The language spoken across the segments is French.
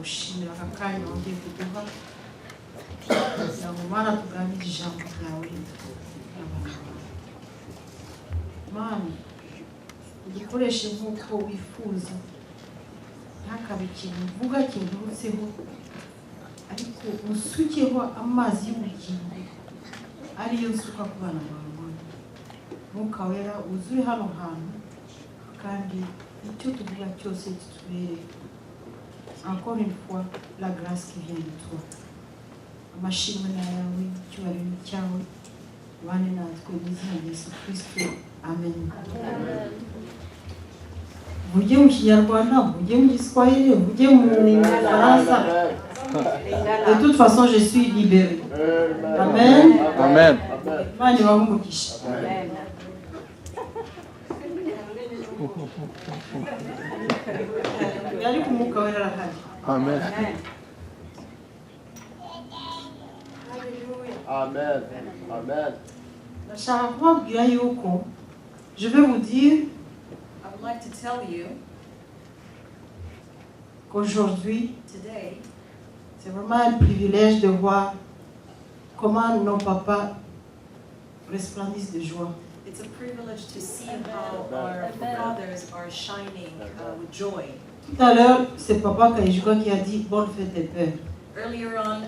turagushimira aka kanya wongeye kuduha kugira ngo Mana tuganire ijambo ryawe Mana ugikoreshe nk'uko wifuza ntakabe ikintu uvuga kinturutseho ariko usukeho amazi y'ubugingo ariyo nsuka ku bana bawe Mwuka wera uzuri hano hantu kandi icyo tuvuga cyose kitubere encore une fois la grâce qui vient de toi amashimwe yawe cyubahiro cyawe bane natwe mu izina rya Yesu Kristo amen mujye mu Kinyarwanda mujye mu Giswahili mujye mu Faransa de toute façon je suis libéré amen Amen. Mani wa umugisha yari kumuka wera arahari Amen. Amen. Amen. ndashaka kubabwira yuko je vais vous dire I would like to tell you qu'aujourd'hui today c'est vraiment un privilège de voir comment nos papas resplendissent de joie. it's a privilege to see how our fathers are shining with joy. Tout à l'heure, c'est Papa Kaïjouka qui a dit bonne fête des pères. Earlier on,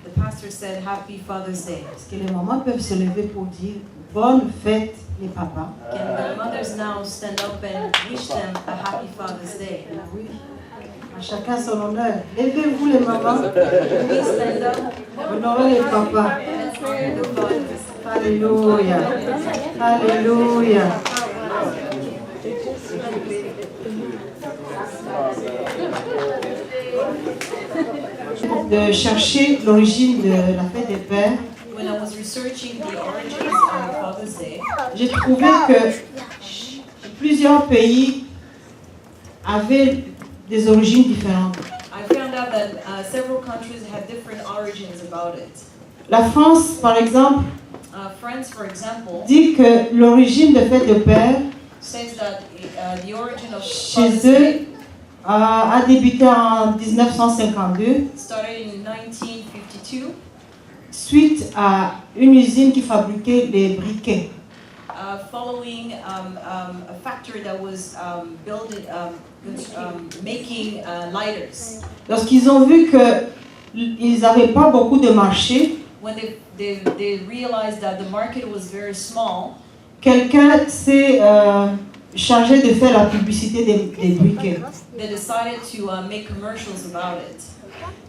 the pastor said Happy Father's Day. Est-ce que les mamans peuvent se lever pour dire bonne fête les papas? Can the mothers now stand up and wish them a Happy Father's Day? Oui. À chacun son honneur. Levez-vous les mamans. We stand up Honorez les papas. and honor the fathers. Alléluia. Alléluia. De chercher l'origine de la fête des pères, When I was researching the origins of Father's Day, j'ai trouvé que plusieurs pays avaient des origines différentes. I found out that several countries had different origins about it. La France, par exemple, France, for example, dit que l'origine de fête de père says that the origin of chez Father's eux Day a débuté en 1952 started in 1952, suite à une usine qui fabriquait les briquets. following a factory that was making lighters. Lorsqu'ils ont vu qu'ils n'avaient pas beaucoup de marché, When they realized that the market was very small, quelqu'un s'est chargé de faire la publicité des briquets. they decided to make commercials about it.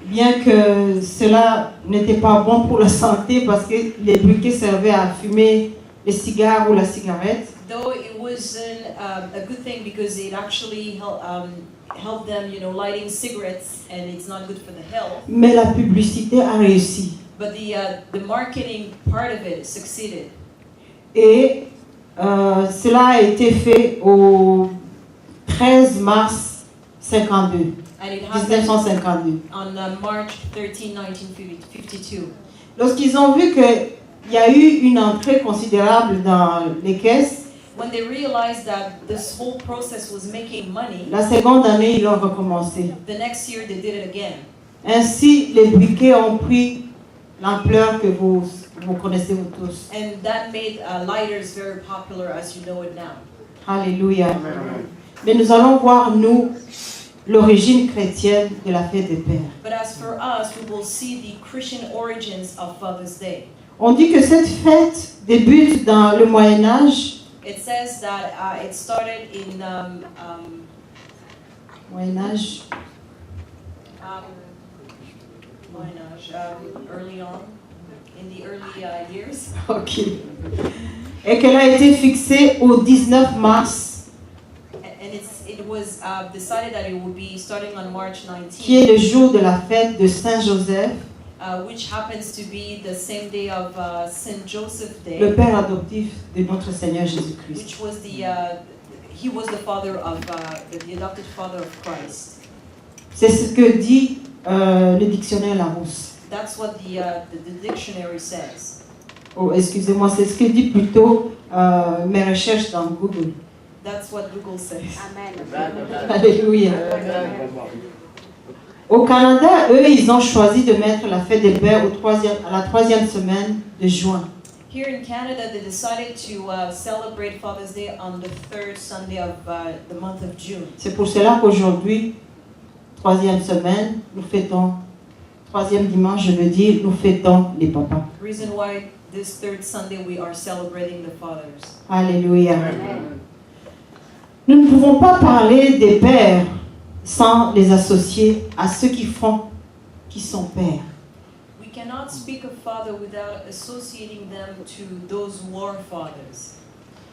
Bien que cela n'était pas bon pour la santé parce que les briquets servaient à fumer les cigares ou la cigarette. Though it wasn't a good thing because it actually helped them, lighting cigarettes, and it's not good for the health. Mais la publicité a réussi. But the marketing part of it succeeded. Et cela a été fait au 13 mars 52, And it happened 1952. on March 13, 1952. Lorsqu'ils ont vu qu'il y a eu une entrée considérable dans les caisses, When they realized that this whole process was making money, la seconde année, ils ont recommencé. the next year they did it again. Ainsi, les briquets ont pris l'ampleur que vous connaissez vous tous. And that made lighters very popular as you know it now. Alléluia. Mais nous allons voir, nous, l'origine chrétienne de la fête des pères. But as for us, we will see the Christian origins of Father's Day. On dit que cette fête débute dans le Moyen-Âge. It says that it started in Moyen-Âge. early on, in the early years. Ok. Et qu'elle a été fixée au 19 mars, And it was decided that it would be starting on March qui est 19th, le jour de la fête de Saint-Joseph, which happens to be the same day of Saint Joseph le Day, père adoptif de notre Seigneur Jésus-Christ. which was he was the father of the adopted father of Christ. C'est ce que dit le dictionnaire Larousse. That's what the dictionary says. Oh, excusez-moi, c'est ce que dit plutôt mes recherches dans Google. That's what Google says. Alléluia. Au Canada, eux, ils ont choisi de mettre la fête des pères à la 3e semaine de juin. Here in Canada, they decided to celebrate Father's Day on the third Sunday of the month of June. C'est pour cela qu'aujourd'hui, 3e semaine, nous fêtons, 3e dimanche, je veux dire, nous fêtons les papas. Reason why this third Sunday we are celebrating the fathers. Alléluia. Nous ne pouvons pas parler des pères sans les associer à ceux qui sont pères. We cannot speak of father without associating them to those who are fathers.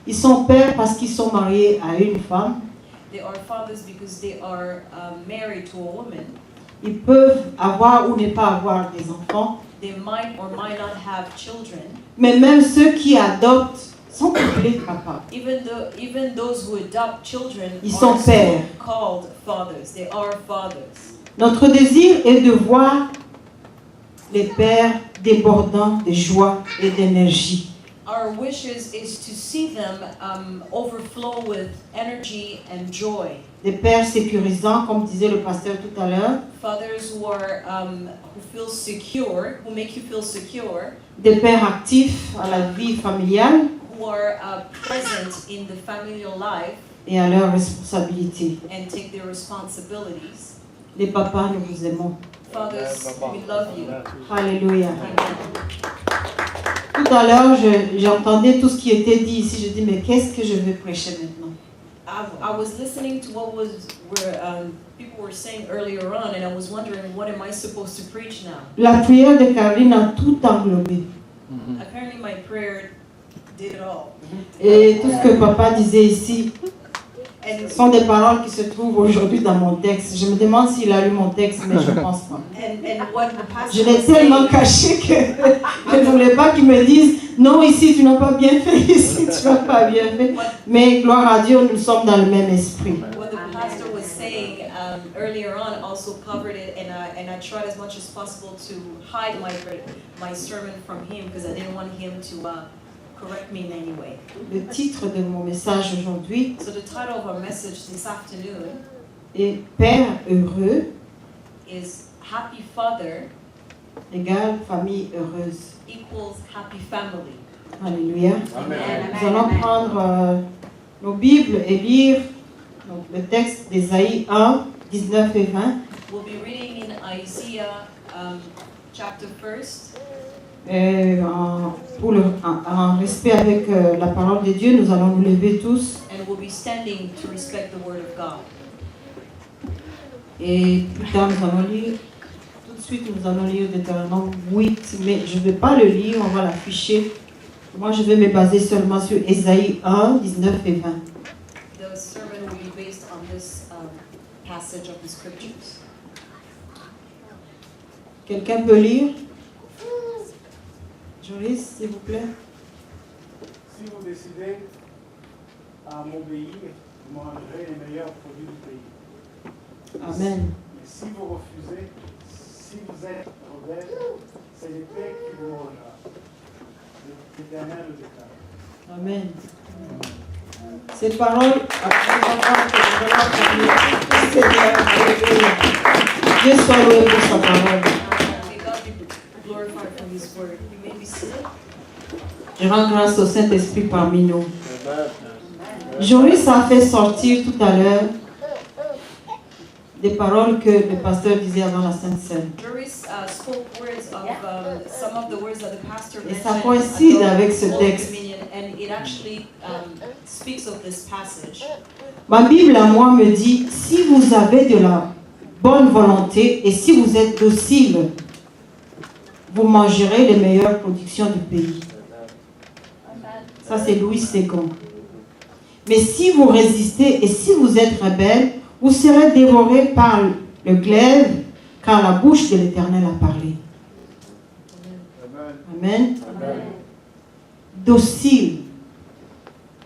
Ils sont pères parce qu'ils sont mariés à une femme. They are fathers because they are married to a woman. Ils peuvent avoir ou ne pas avoir des enfants. They might or might not have children. Mais même ceux qui adoptent sont appelés papas. Even those who adopt children Ils sont are pères. still called fathers. They are fathers. Notre désir est de voir les pères débordant de joie et d'énergie. Our wishes is to see them overflow with energy and joy. Des pères sécurisants, comme disait le pasteur tout à l'heure. Fathers who are who feel secure, who make you feel secure. Des pères actifs à la vie familiale. Who are present in the familial life. Et à leurs responsabilités. And take their responsibilities. Les papas, nous vous aimons. Fathers, we love you. Alléluia. Amen. Tout à l'heure, j'entendais tout ce qui était dit ici. Je dis, mais qu'est-ce que je vais prêcher maintenant? I was listening to what people were saying earlier on, and I was wondering, what am I supposed to preach now? La prière de Caroline a tout englobé. Apparently, my prayer did it all. Et tout ce que papa disait ici, ce sont des paroles qui se trouvent aujourd'hui dans mon texte. Je me demande s'il a lu mon texte, mais je ne pense pas. Je l'ai tellement caché que je ne voulais pas qu'il me dise non, ici tu n'as pas bien fait, ici tu n'as pas bien fait. Mais gloire à Dieu, nous sommes dans le même esprit. What the pastor was saying earlier on also covered it, and I tried as much as possible to hide my sermon from him because I didn't want him to correct me in any way. Le titre de mon message aujourd'hui So the title of our message this afternoon est Père heureux is Happy Father égale famille heureuse. equals happy family. Alléluia. Amen. Nous allons prendre nos Bibles et lire donc, le texte d'Ésaïe 1, 19 et 20. We'll be reading in Isaiah chapter 1st. En respect avec la parole de Dieu, nous allons nous lever tous. And we'll be standing to respect the word of God. Et plus tard, nous allons lire. Tout de suite, nous allons lire Deutéronome 8, mais je ne vais pas le lire, on va l'afficher. Moi, je vais me baser seulement sur Ésaïe 1, 19 et 20. The sermon will be based on this passage of the scriptures. Quelqu'un peut lire? Joris, s'il vous plaît. Si vous décidez à m'obéir, vous mangerez les meilleurs produits du pays. Amen. Mais si vous refusez, si vous êtes rebelle, c'est l'épée qui vous mangera. L'Éternel le déclare. Amen. Ces paroles, Dieu soit loué pour sa parole. May God be glorified for His word. You may be seated. Je rends grâce au Saint-Esprit parmi nous. Amen. Joris a fait sortir tout à l'heure des paroles que le pasteur disait avant la Sainte Seine. Joris spoke words of some of the words that the pastor Et mentioned. ça coïncide at the avec ce Holy texte. Communion, and it actually speaks of this passage. Ma Bible à moi me dit, si vous avez de la bonne volonté et si vous êtes docile, vous mangerez les meilleures productions du pays. Ça c'est Louis II. Mais si vous résistez et si vous êtes rebelle, vous serez dévorés par le glaive, car la bouche de l'Éternel a parlé. Amen. Amen. Docile.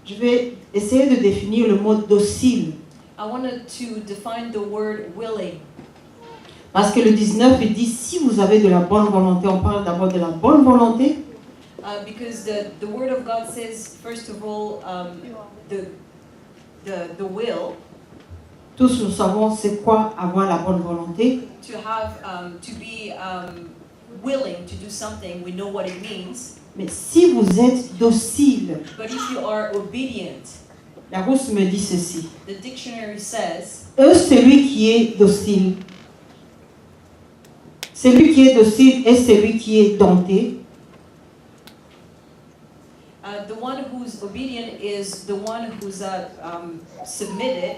Je vais essayer de définir le mot docile. I wanted to define the word willing. Parce que le 19, il dit, si vous avez de la bonne volonté, on parle d'abord de la bonne volonté. Because the word of God says, first of all, the will. Tous nous savons c'est quoi avoir la bonne volonté. to be willing to do something, we know what it means. Mais si vous êtes docile, But if you are obedient, la Rousse me dit ceci. the dictionary says, Celui qui est docile. Celui qui est docile est celui qui est dompté. the one who's obedient is the one who's submitted,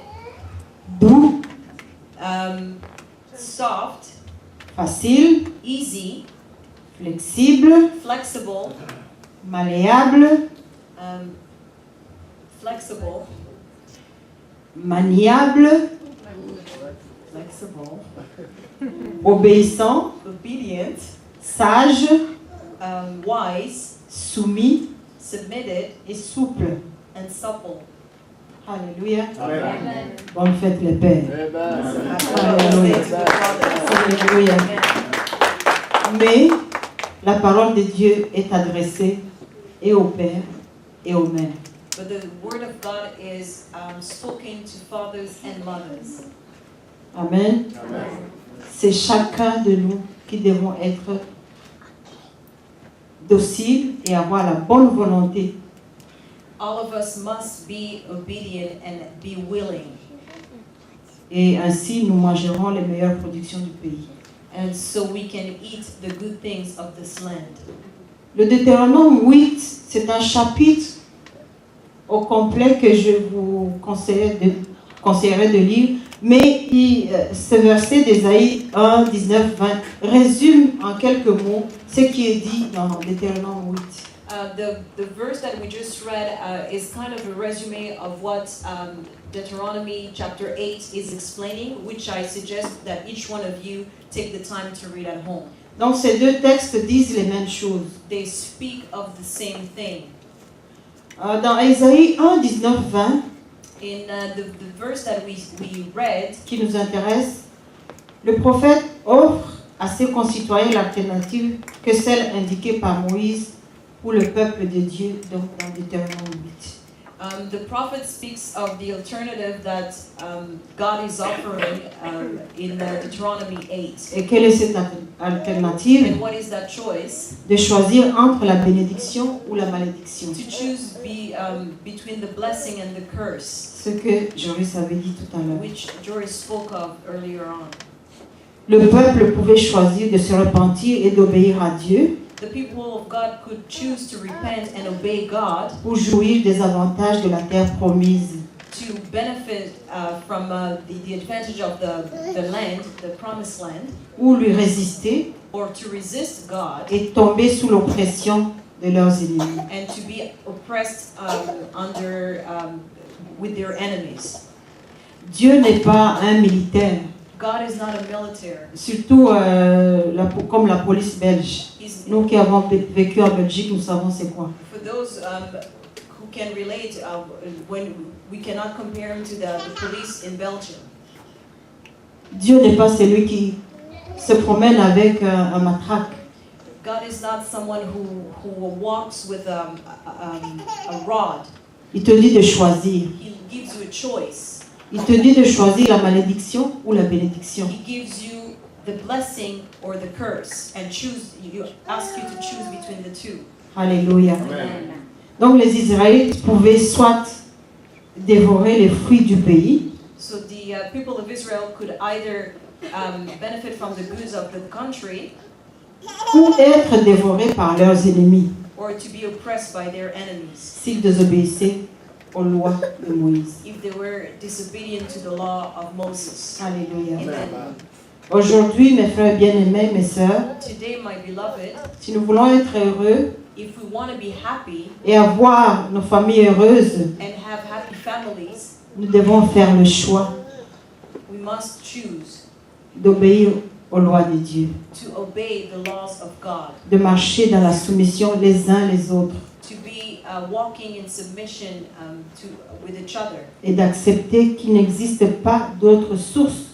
Doux, soft, facile, easy, flexible, flexible, malléable, flexible, maniable, flexible, obéissant, obedient, sage, wise, soumis submitted, et souple. and supple. Alléluia. Amen. Bonne fête les pères. Amen. Alléluia. Mais la parole de Dieu est adressée et au père et aux mères. But the word of God is spoken to fathers and mothers. Amen. C'est chacun de nous qui devons être dociles et avoir la bonne volonté All of us must be obedient and be willing. et ainsi nous mangerons les meilleures productions du pays. And so we can eat the good things of this land. Le Deutéronome 8, c'est un chapitre au complet que je vous conseillerais de lire, mais ce verset d'Ésaïe 1, 19, 20 résume en quelques mots ce qui est dit dans Deutéronome 8. The verse that we just read is kind of a resume of what Deuteronomy chapter 8 is explaining, which I suggest that each one of you take the time to read at home. Donc ces deux textes disent les mêmes choses. They speak of the same thing. Dans Ésaïe 1, 19, 20, In the verse that we read, qui nous intéresse, le prophète offre à ses concitoyens l'alternative que celle indiquée par Moïse pour le peuple de Dieu, donc dans Deutéronome 8. the prophet speaks of the alternative that God is offering in Deuteronomy 8. Et quelle est cette alternative? And what is that choice? De choisir entre la bénédiction ou la malédiction. To choose between the blessing and the curse, Ce que Joris avait dit tout à l'heure. which Joris spoke of earlier on. Le peuple pouvait choisir de se repentir et d'obéir à Dieu The people of God could choose to repent and obey God pour jouir des avantages de la terre promise. to benefit from the advantage of the land, the promised land, Ou lui résister or to resist God et tomber sous l'oppression de leurs ennemis. and to be oppressed with their enemies. Dieu n'est pas un militaire, God is not a military. surtout comme la police belge. He's, Nous qui avons vécu en Belgique, nous savons c'est quoi. for those who can relate, when we cannot compare him to the police in Belgium. Dieu n'est pas celui qui se promène avec un matraque. God is not someone who walks with a rod. Il te dit de choisir. He gives you a choice. Il te dit de choisir la malédiction ou la bénédiction. He gives you the blessing or the curse, and you ask you to choose between the two. Alléluia. Amen. Donc les Israélites pouvaient soit dévorer les fruits du pays, So the people of Israel could either benefit from the goods of the country ou être dévorés par leurs ennemis or to be oppressed by their enemies s'ils désobéissaient aux lois de Moïse. if they were disobedient to the law of Moses. Alléluia. Amen. Aujourd'hui, mes frères bien-aimés, mes sœurs, Today, my beloved, si nous voulons être heureux if we want to be happy et avoir nos familles heureuses, and have happy families, nous devons faire le choix we must choose d'obéir aux lois de Dieu, to obey the laws of God, de marcher dans la soumission les uns les autres to be walking in submission with each other, et d'accepter qu'il n'existe pas d'autre source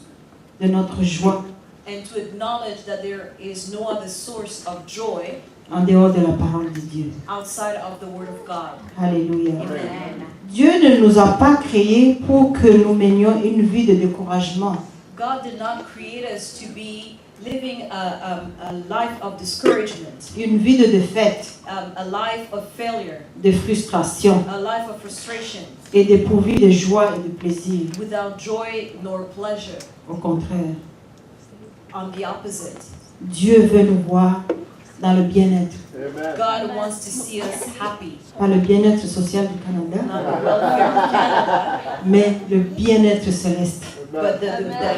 de notre joie and to acknowledge that there is no other source of joy en dehors de la parole de Dieu. outside of the Word of God. Alléluia. Amen. Dieu ne nous a pas créés pour que nous menions une vie de découragement. God did not create us to be living a life of discouragement, Une vie de défaite, a life of failure, de frustration a life of frustration, et dépourvu de joie et de plaisir. without joy nor pleasure. Au contraire, On the opposite, Dieu veut nous voir dans le bien-être. Amen. God wants to see us happy, Pas le bien-être social du Canada, not the welfare of Canada, mais le bien-être céleste. but the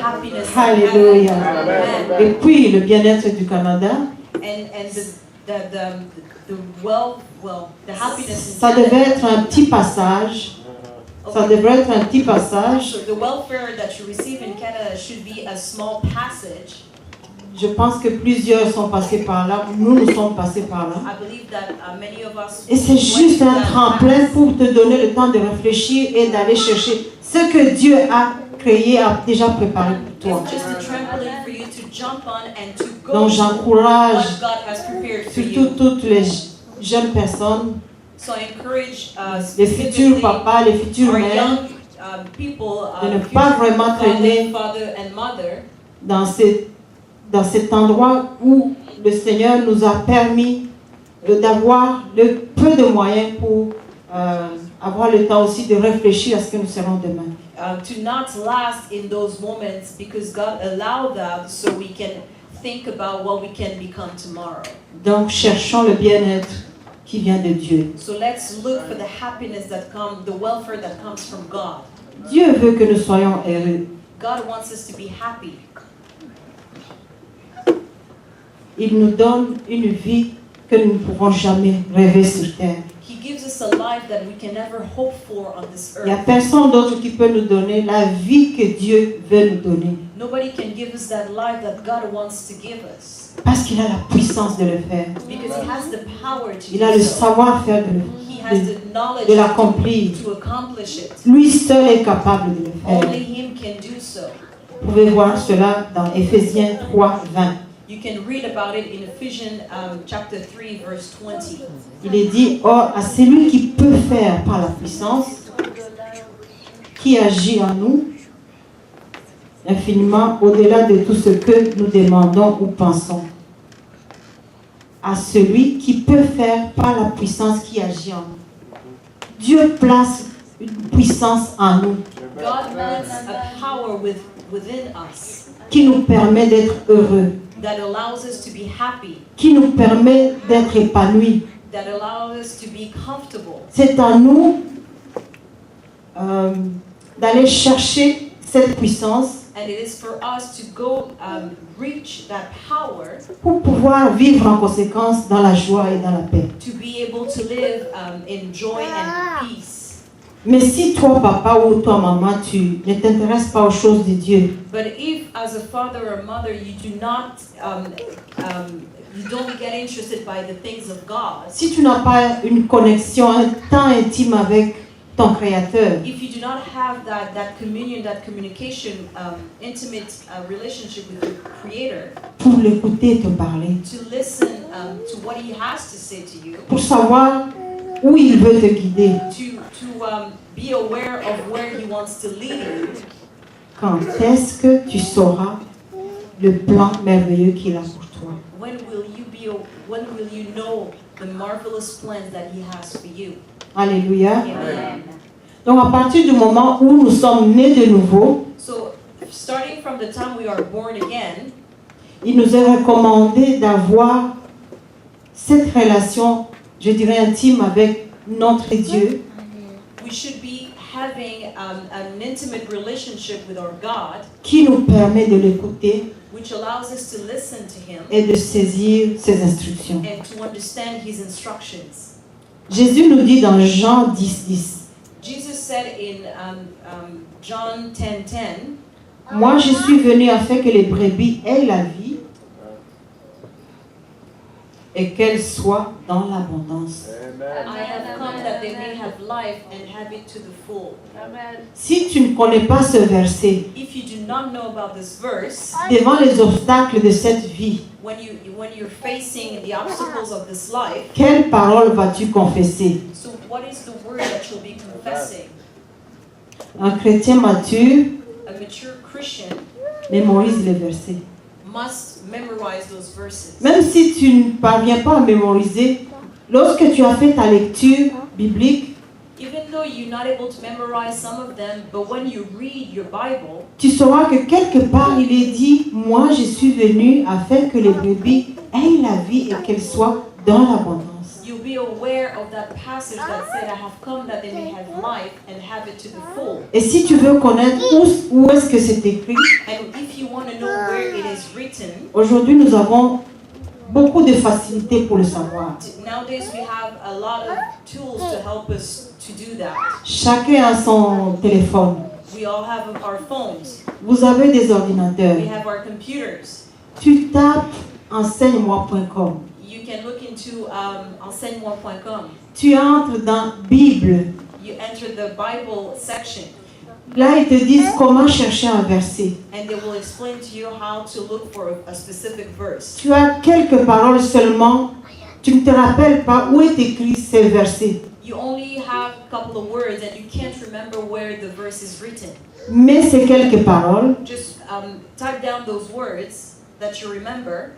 happiness of Alléluia. heaven. Amen. Et puis le bien-être du Canada, And the the happiness in ça devait Canada. être un petit passage. Ça devrait être un petit passage. So the welfare that you receive in Canada should be a small passage. Je pense que plusieurs sont passés par là. Nous sommes passés par là. I believe that many of us. Et c'est went juste through un that tremplin path. pour te donner le temps de réfléchir et d'aller chercher ce que Dieu a créé, a déjà préparé pour toi. It's just a trampoline for you to jump on and to go Donc to j'encourage what God has prepared for surtout you. toutes les jeunes personnes, So I encourage les futurs specifically papas, les futures our mères, young people, de ne pas vraiment traîner father and mother, dans cet endroit où le Seigneur nous a permis d'avoir le peu de moyens pour avoir le temps aussi de réfléchir à ce que nous serons demain. to not last in those moments because God allowed that so we can think about what we can become tomorrow. Donc cherchons le bien-être qui vient de Dieu. So let's look for the happiness that comes, the welfare that comes from God. Dieu veut que nous soyons heureux. God wants us to be happy. Il nous donne une vie que nous ne pourrons jamais rêver sur terre. He gives us a life that we can never hope for on this Il n'y a earth. personne d'autre qui peut nous donner la vie que Dieu veut nous donner. Nobody can give us that life that God wants to give us Parce qu'il a la puissance de le faire. because He has the power to Il a le do so. savoir-faire He has the de knowledge l'accomplir. to accomplish it. Lui seul est capable de le faire. Only Him can do so. Vous pouvez voir cela dans Éphésiens 3, 20. You can read about it in Ephesians chapter 3, verse 20. Il est dit, or à celui qui peut faire par la puissance, qui agit en nous, infiniment au-delà de tout ce que nous demandons ou pensons. À celui qui peut faire par la puissance qui agit en nous. Dieu place une puissance en nous God puts a power within us qui nous permet d'être heureux, that allows us to be happy, qui nous permet d'être épanouis. that allows us to be comfortable. C'est à nous d'aller chercher cette puissance And it is for us to go reach that power pour pouvoir vivre en conséquence dans la joie et dans la paix. to be able to live in joy and peace. Mais si toi, papa ou toi, maman, tu ne t'intéresses pas aux choses de Dieu, But if, as a father or mother, you do not, you don't get interested by the things of God, si tu n'as pas une connexion, un temps intime avec ton Créateur, if you do not have that communion, that communication, intimate relationship with your Creator, pour l'écouter te parler, to listen to what He has to say to you, pour savoir où il veut te guider, to be aware of where He wants to lead you, quand est-ce que tu sauras le plan merveilleux qu'il a pour toi? when will you know the marvelous plans that He has for you? Alléluia. Amen. Donc à partir du moment où nous sommes nés de nouveau, So, starting from the time we are born again, il nous est recommandé d'avoir cette relation, je dirais intime avec notre Dieu, we should be having an intimate relationship with our God, qui nous permet de l'écouter which allows us to listen to Him et de saisir ses instructions. and to understand His instructions. Jésus nous dit dans Jean 10, 10, Jesus said in John 10:10, moi je suis venu afin que les brebis aient la vie et qu'elles soient dans l'abondance. Amen. I have come that they may have life and have it to the full. Si tu ne connais pas ce verset, If you do not know about this verse, devant les obstacles de cette vie, when you're facing the obstacles of this life, quelle parole vas-tu confesser? so what is the word that you'll be confessing? Un chrétien mature A mature Christian mémorise les versets. must memorize those verses. Même si tu ne parviens pas à mémoriser, lorsque tu as fait ta lecture biblique, Even though you're not able to memorize some of them, but when you read your Bible, tu sauras que quelque part il est dit, moi je suis venu afin que les brebis aient la vie et qu'elles soient dans l'abondance. you'll be aware of that passage that said, I have come that they may have life and have it to the full. Et si tu veux connaître où est-ce que c'est écrit, And if you want to know where it is written, aujourd'hui nous avons beaucoup de facilité pour le savoir. nowadays we have a lot of tools to help us to do that. Chacun a son téléphone. We all have our phones. Vous avez des ordinateurs. We have our computers. Tu tapes enseigne-moi.com. You can look into enseignement.com. Tu entres dans Bible. You enter the Bible section, Là, ils te disent comment chercher un verset. and they will explain to you how to look for a specific verse. Tu as quelques paroles seulement. Tu ne te rappelles pas où est écrit ces versets. You only have a couple of words, and you can't remember where the verse is written. Mais ces quelques paroles, Just type down those words that you remember,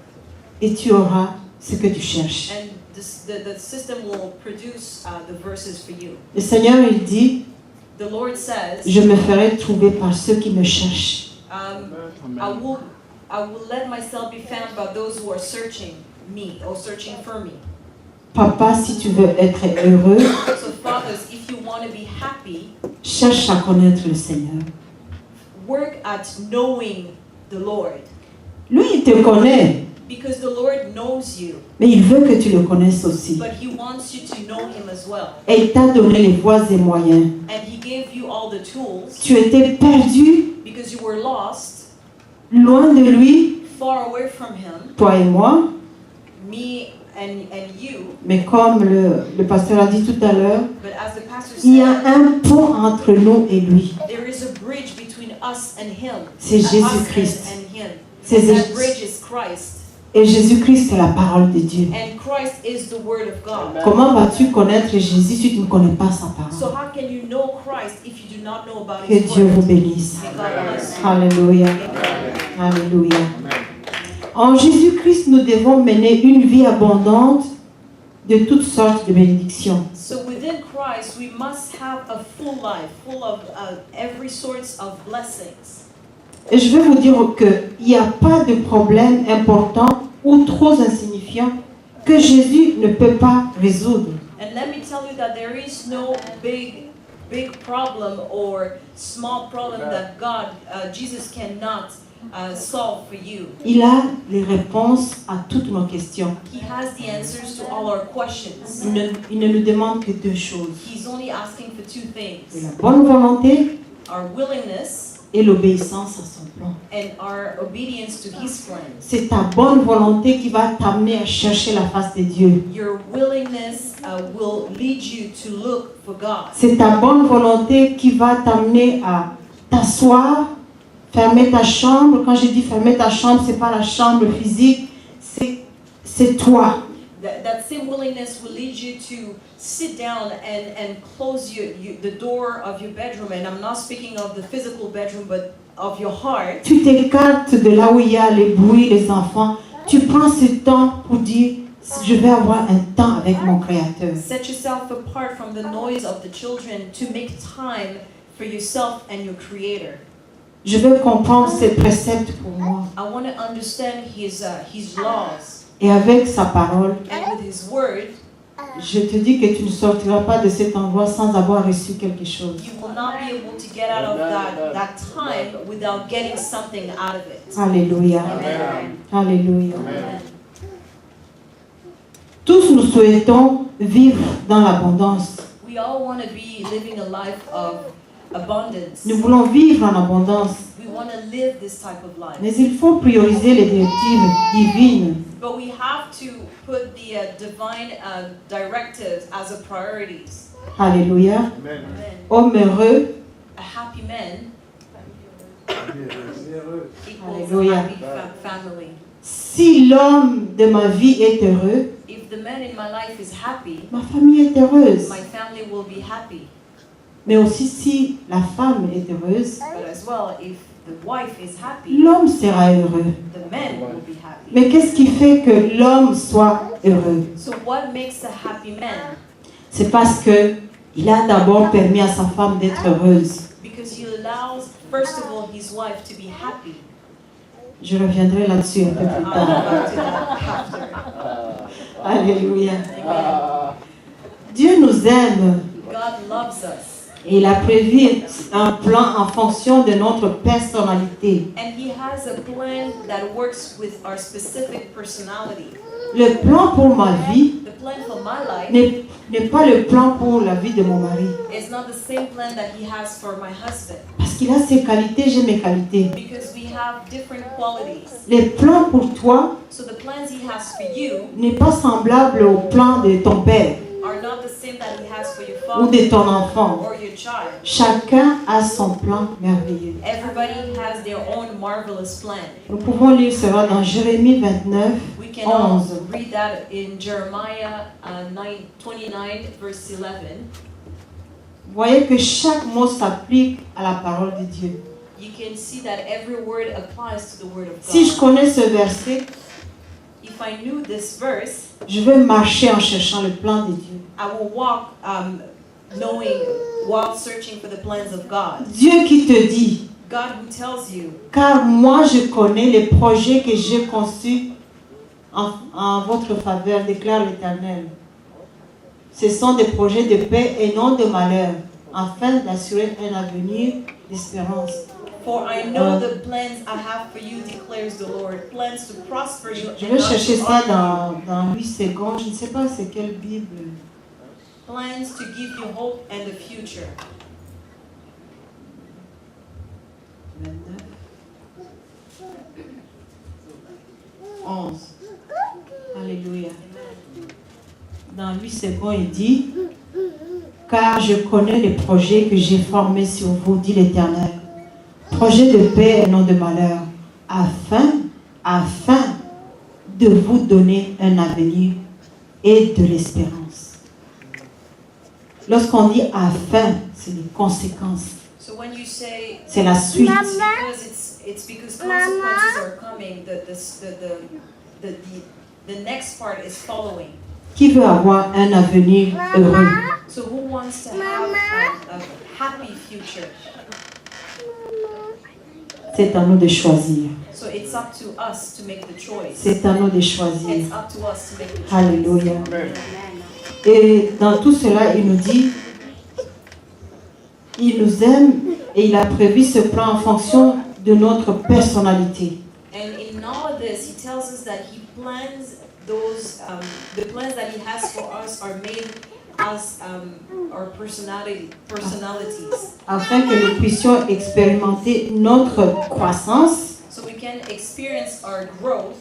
et tu auras ce que tu cherches. and the system will produce the verses for you. Le Seigneur, il dit, The Lord says, je me ferai trouver par ceux qui me cherchent. I will let myself be found by those who are searching me or searching for me. Papa, si tu veux être heureux, So fathers, if you want to be happy, cherche à connaître le Seigneur. work at knowing the Lord. Lui, il te connaît, Because the Lord knows you, mais il veut que tu le connaisses aussi. but He wants you to know Him as well. Et il t'a donné les voies et moyens. And He gave you all the tools Tu étais perdu, because you were lost, loin de lui, far away from Him, toi et moi. me and you. Mais comme le pasteur a dit tout à l'heure, But as the pastor il y a said, un pont entre nous et lui. there is a bridge between us and Him. C'est Us Jésus-Christ. and Him. C'est That bridge is Christ. Et Jésus-Christ, c'est la parole de Dieu. And Christ is the Word of God. Comment vas-tu connaître Jésus si tu ne connais pas sa So parole? how can you know Christ if you do not know about Que His Dieu vous Word? bénisse. May God bless you. Alléluia. Amen. Alléluia. En Jésus-Christ, nous devons mener une vie abondante de toutes sortes de bénédictions. So within Christ, we must have a full life, full of every sorts of blessings. Et je vais vous dire qu'il n'y a pas de problème important ou trop insignifiant que Jésus ne peut pas résoudre. And let me tell you that there is no big problem or small problem that Jesus cannot solve for you. Il a les réponses à toutes nos questions. He has the answers to all our questions. Il ne nous demande que deux choses. He's only asking for two La things: bonne volonté our willingness et l'obéissance à son plan. and our obedience to His plan. C'est ta bonne volonté qui va t'amener à chercher la face de Dieu. Your willingness will lead you to look for God. C'est ta bonne volonté qui va t'amener à t'asseoir, fermer ta chambre. Quand je dis fermer ta chambre, c'est pas la chambre physique, c'est toi. That same willingness will lead you to sit down and close the door of your bedroom. And I'm not speaking of the physical bedroom, but of your heart. Tu t'écartes de là où il y a les bruits, les enfants. Tu prends ce temps pour dire, je vais avoir un temps avec mon Créateur. Set yourself apart from the noise of the children to make time for yourself and your Creator. Je veux comprendre ses préceptes pour moi. I want to understand His laws. Et avec sa parole, And with His Word, je te dis que tu ne sortiras pas de cet endroit sans avoir reçu quelque chose. you will not be able to get out of that time without getting something out of it. Alléluia. Amen. Alléluia. Amen. Tous nous souhaitons vivre dans l'abondance. We all want to be living a life of abundance. Nous voulons vivre en abondance. We want to live this type of life. Mais il faut prioriser les directives divines. But we have to put the divine directives as a priorities. Alléluia. Amen. Amen. Homme heureux, A happy man heureux. equals Hallelujah. happy family. Si l'homme de ma vie est heureux, If the man in my life is happy, ma famille est heureuse. my family will be happy. Mais aussi si la femme est heureuse, But as well, if the wife is happy, l'homme sera heureux. the man will be happy. Mais qu'est-ce qui fait que l'homme soit heureux? So what makes a happy man? C'est parce que il a d'abord permis à sa femme d'être heureuse. Because he allows, first of all, his wife to be happy. Je reviendrai là-dessus un peu plus I'll go tard. back to that after. Alléluia. Amen. Dieu nous aime God loves us. et il a prévu un plan en fonction de notre personnalité. And he has a plan that works with our specific personality. Le plan pour ma vie The plan for my life n'est pas le plan pour la vie de mon mari. is not the same plan that he has for my husband. Parce qu'il a ses qualités, j'ai mes qualités. Because we have different qualities. Les plans pour toi So the plans he has for you n'est pas semblable au plan de ton père are not the same that he has for your ou father de ton enfant. or your child. Chacun a son plan merveilleux. Everybody has their own marvelous plan. Nous pouvons lire cela dans Jérémie 29, We can all 11. read that in Jeremiah 29, verse 11. Vous voyez que chaque mot s'applique à la parole de Dieu. You can see that every word applies to the word of Si je God. connais ce verset, If I knew this verse, je vais marcher en cherchant le plan de Dieu. I will walk knowing while searching for the plans of God. Dieu qui te dit, God who tells you, car moi je connais les projets que j'ai conçus en votre faveur, déclare l'Éternel. Ce sont des projets de paix et non de malheur, afin d'assurer un avenir d'espérance. for I know the plans I have for you, declares the Lord, plans to prosper you Je and vais not chercher to ça harm dans 8 secondes. Je ne sais pas c'est quelle Bible. you. Plans to give you hope and the future. 29. 11. Alléluia. Dans 8 secondes, il dit, car je connais les projets que j'ai formés sur vous, dit l'Éternel. Projets de paix et non de malheur, afin de vous donner un avenir et de l'espérance. Lorsqu'on dit afin, c'est les conséquences, So when you say c'est la suite. it's because consequences are coming, the next part is following. Qui veut avoir un avenir heureux? So who wants to have a happy future? C'est à nous de choisir. So it's up to us to make the choice. C'est à nous de choisir. It's up to us to make the choice. Alléluia. Amen. Et dans tout cela, il nous dit, il nous aime et il a prévu ce plan en fonction de notre personnalité. And in all of this, he tells us that he plans those, the plans that he has for us are made as our personalities. Afin que nous puissions expérimenter notre croissance So we can experience our growth,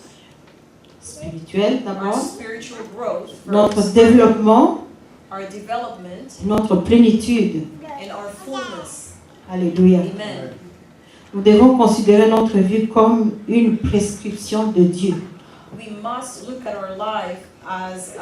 spirituelle our d'abord, spiritual growth, notre first, développement, our development, notre plénitude. and our fullness. Alléluia. Amen. Nous devons considérer notre vie comme une prescription de Dieu. We must look at our life as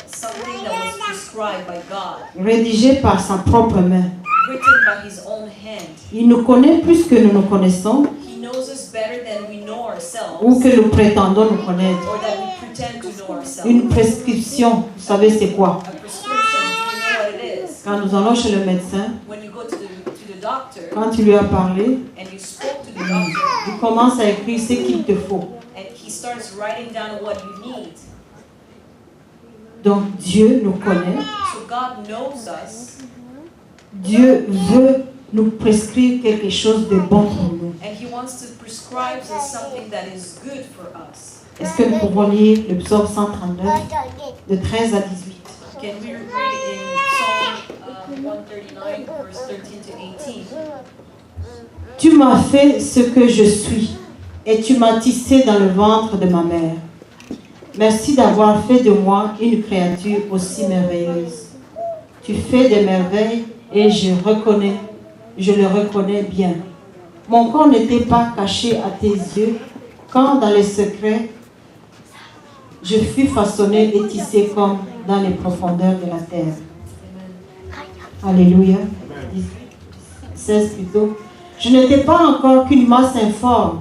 something that was prescribed by God, Rédigée par sa propre main. written by his own hand. Il nous connaît plus que nous nous connaissons He knows us better than we know ourselves, ou que nous prétendons nous connaître. or that we pretend to know ourselves. Une prescription, vous savez c'est quoi? A prescription, do you know what it is? Quand nous allons chez le médecin, When you go to the doctor quand tu lui as parlé, and you spoke to the doctor il commence à écrire ce qu'il te faut. and he starts writing down what you need. Donc Dieu nous connaît. So God knows us Dieu veut nous prescrire quelque chose de bon pour nous. and he wants to prescribe us something that is good for us. Est-ce que nous pouvons lire le psaume 139 de 13 à 18? Can we read in Psalm 139, verse 13 to 18? Tu m'as fait ce que je suis et tu m'as tissé dans le ventre de ma mère. Merci d'avoir fait de moi une créature aussi merveilleuse. Tu fais des merveilles et je le reconnais bien. Mon corps n'était pas caché à tes yeux quand dans les secrets je fus façonné et tissé comme dans les profondeurs de la terre. Alléluia. 16 plutôt. Je n'étais pas encore qu'une masse informe,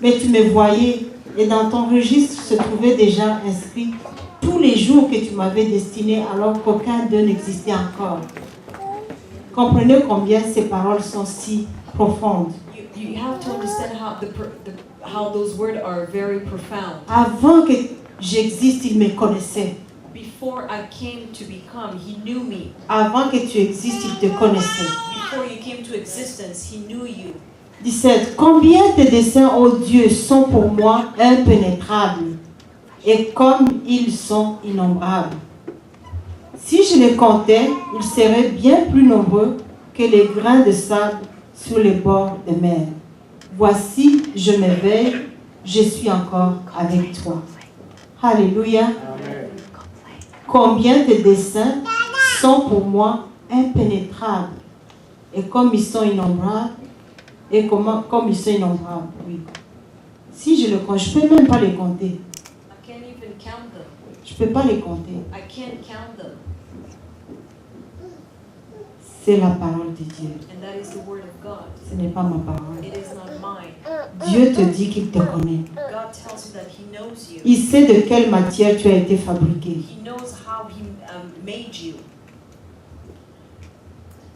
mais tu me voyais et dans ton registre se trouvaient déjà inscrits tous les jours que tu m'avais destinés alors qu'aucun d'eux n'existait encore. Comprenez combien ces paroles sont si profondes. You have to understand how those words are very profound. Avant que j'existe, il me connaissait. Before I came to become, he knew me. Avant que tu existes, il te connaissait. Before you came to existence, he knew you. 17. Combien tes desseins, ô Dieu, sont pour moi impénétrables et comme ils sont innombrables. Si je les comptais, ils seraient bien plus nombreux que les grains de sable sur les bords de mer. Voici, je m'éveille, je suis encore avec toi. Alléluia. Amen. Combien tes desseins sont pour moi impénétrables et comme ils sont innombrables, comme ils sont innombrables, oui. Si je le compte, je ne peux même pas les compter. I can't even count them. Je ne peux pas les compter. I can't count them. C'est la parole de Dieu. And that is the word of God. Ce n'est pas ma parole. It is not mine. Dieu te dit qu'il te connaît. God tells you that he knows you. Il sait de quelle matière tu as été fabriqué. He knows how he made you.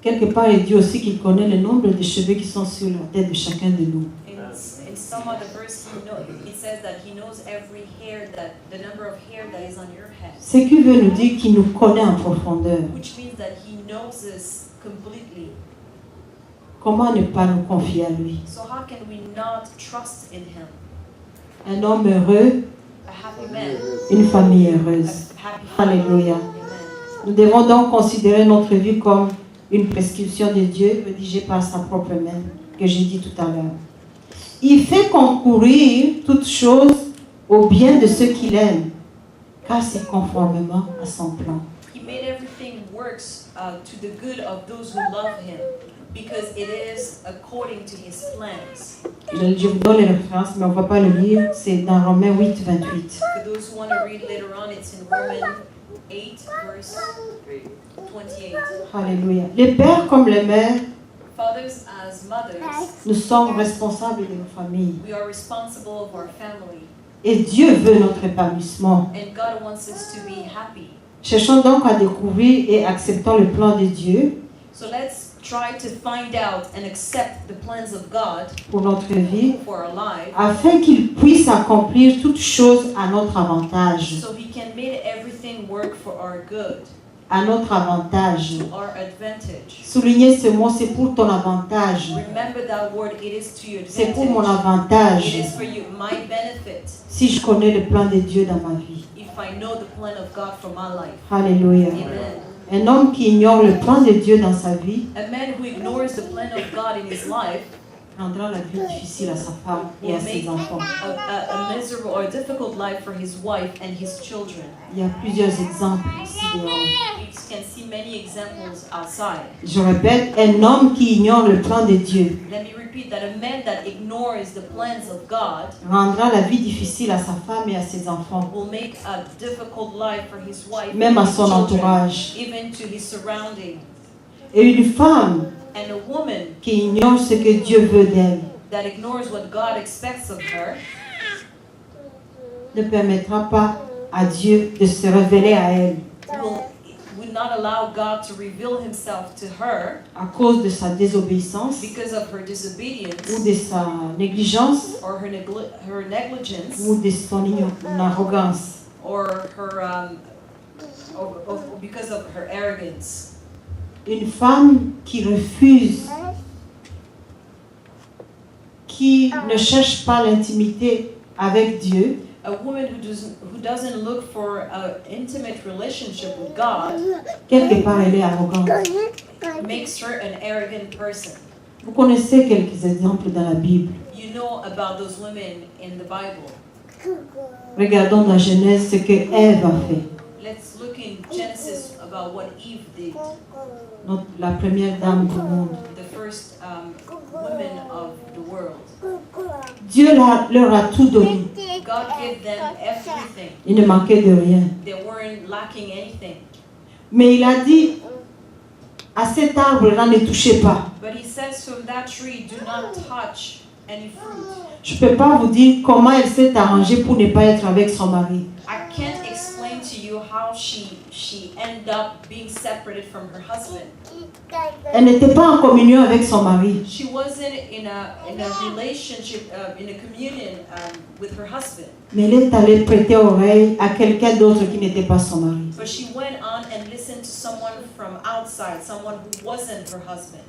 Quelque part, il dit aussi qu'il connaît le nombre de cheveux qui sont sur la tête de chacun de nous. In some other verse, it says that he knows every hair, that the number of hair that is on your head. Ce qui veut nous dire qu'il nous connaît en profondeur. Which means that he knows us completely. Comment ne pas nous confier à lui? So how can we not trust in him? Un homme heureux, A happy man, une famille heureuse. a happy family. Alléluia. Amen. Nous devons donc considérer notre vie comme une prescription de Dieu rédigée par sa propre main, que j'ai dit tout à l'heure. Il fait concourir toutes choses au bien de ceux qu'il aime, car c'est conformément à son plan. He made everything works to the good of those who love him, because it is according to his plans. Je vous donne les références, mais on ne va pas le lire. C'est dans Romains 8, 28. For those who want to read later on, it's in Romans 8, verse 28. Alléluia. Les pères comme les mères, Fathers as mothers, nous sommes responsables de nos familles. we are responsible of our family, Et Dieu veut notre épanouissement. and God wants us to be happy. Cherchons donc à découvrir et acceptons le plan de Dieu So let's try to find out and accept the plans of God pour notre vie, for our life, afin qu'il puisse accomplir toutes choses à notre avantage. so He can make everything work for our good, À notre avantage. to our advantage. Soulignez ce mot, c'est pour ton avantage. Remember that word, it is to your C'est pour mon advantage. avantage. It is for you, my benefit, Si je connais le plan de Dieu dans ma vie. if I know the plan of God for my life. Alléluia. Amen. Un homme qui ignore le plan de Dieu dans sa vie A man who ignores the plan of God in his life rendra la vie difficile à sa femme et à will make ses enfants. a miserable or a difficult life for his wife and his children. Il y a plusieurs exemples ici dehors. You can see many examples outside. Je répète, un homme qui ignore le plan de Dieu Let me repeat that a man that ignores the plans of God rendra la vie difficile à sa femme et à ses enfants, will make a difficult life for his wife même and à his son children, entourage. even to his surroundings. Et une femme And a woman qui ignore ce que Dieu veut d'elle that ignores what God expects of her ne permettra pas à Dieu de se révéler à elle will not allow God to reveal himself to her à cause de sa désobéissance because of her disobedience ou de sa négligence or her negligence ou de son arrogance. or her or because of her arrogance. Une femme qui refuse, qui ne cherche pas l'intimité avec Dieu, A woman who doesn't look for an intimate relationship with God quelque part elle est arrogante. makes her an arrogant person. Vous connaissez quelques exemples dans la Bible. You know about those women in the Bible. Regardons dans Genèse ce que Ève a fait. Let's look in Genesis about what Eve did, La première dame du monde. the first first women of the world. Dieu leur a tout donné. God gave them everything. Il ne manquait de rien. They weren't lacking anything. Mais il a dit, à cet arbre-là, ne touchez pas. But he says from that tree, do not touch any fruit. Je ne peux pas vous dire comment elle s'est arrangée pour ne pas être avec son mari. I can't explain to you how she ended up being separated from her husband. Elle n'était pas en communion avec son mari. She wasn't in a relationship, in a communion with her husband. Mais elle est allée prêter oreille à quelqu'un d'autre qui n'était pas son mari. But she went on and listened to someone from outside, someone who wasn't her husband.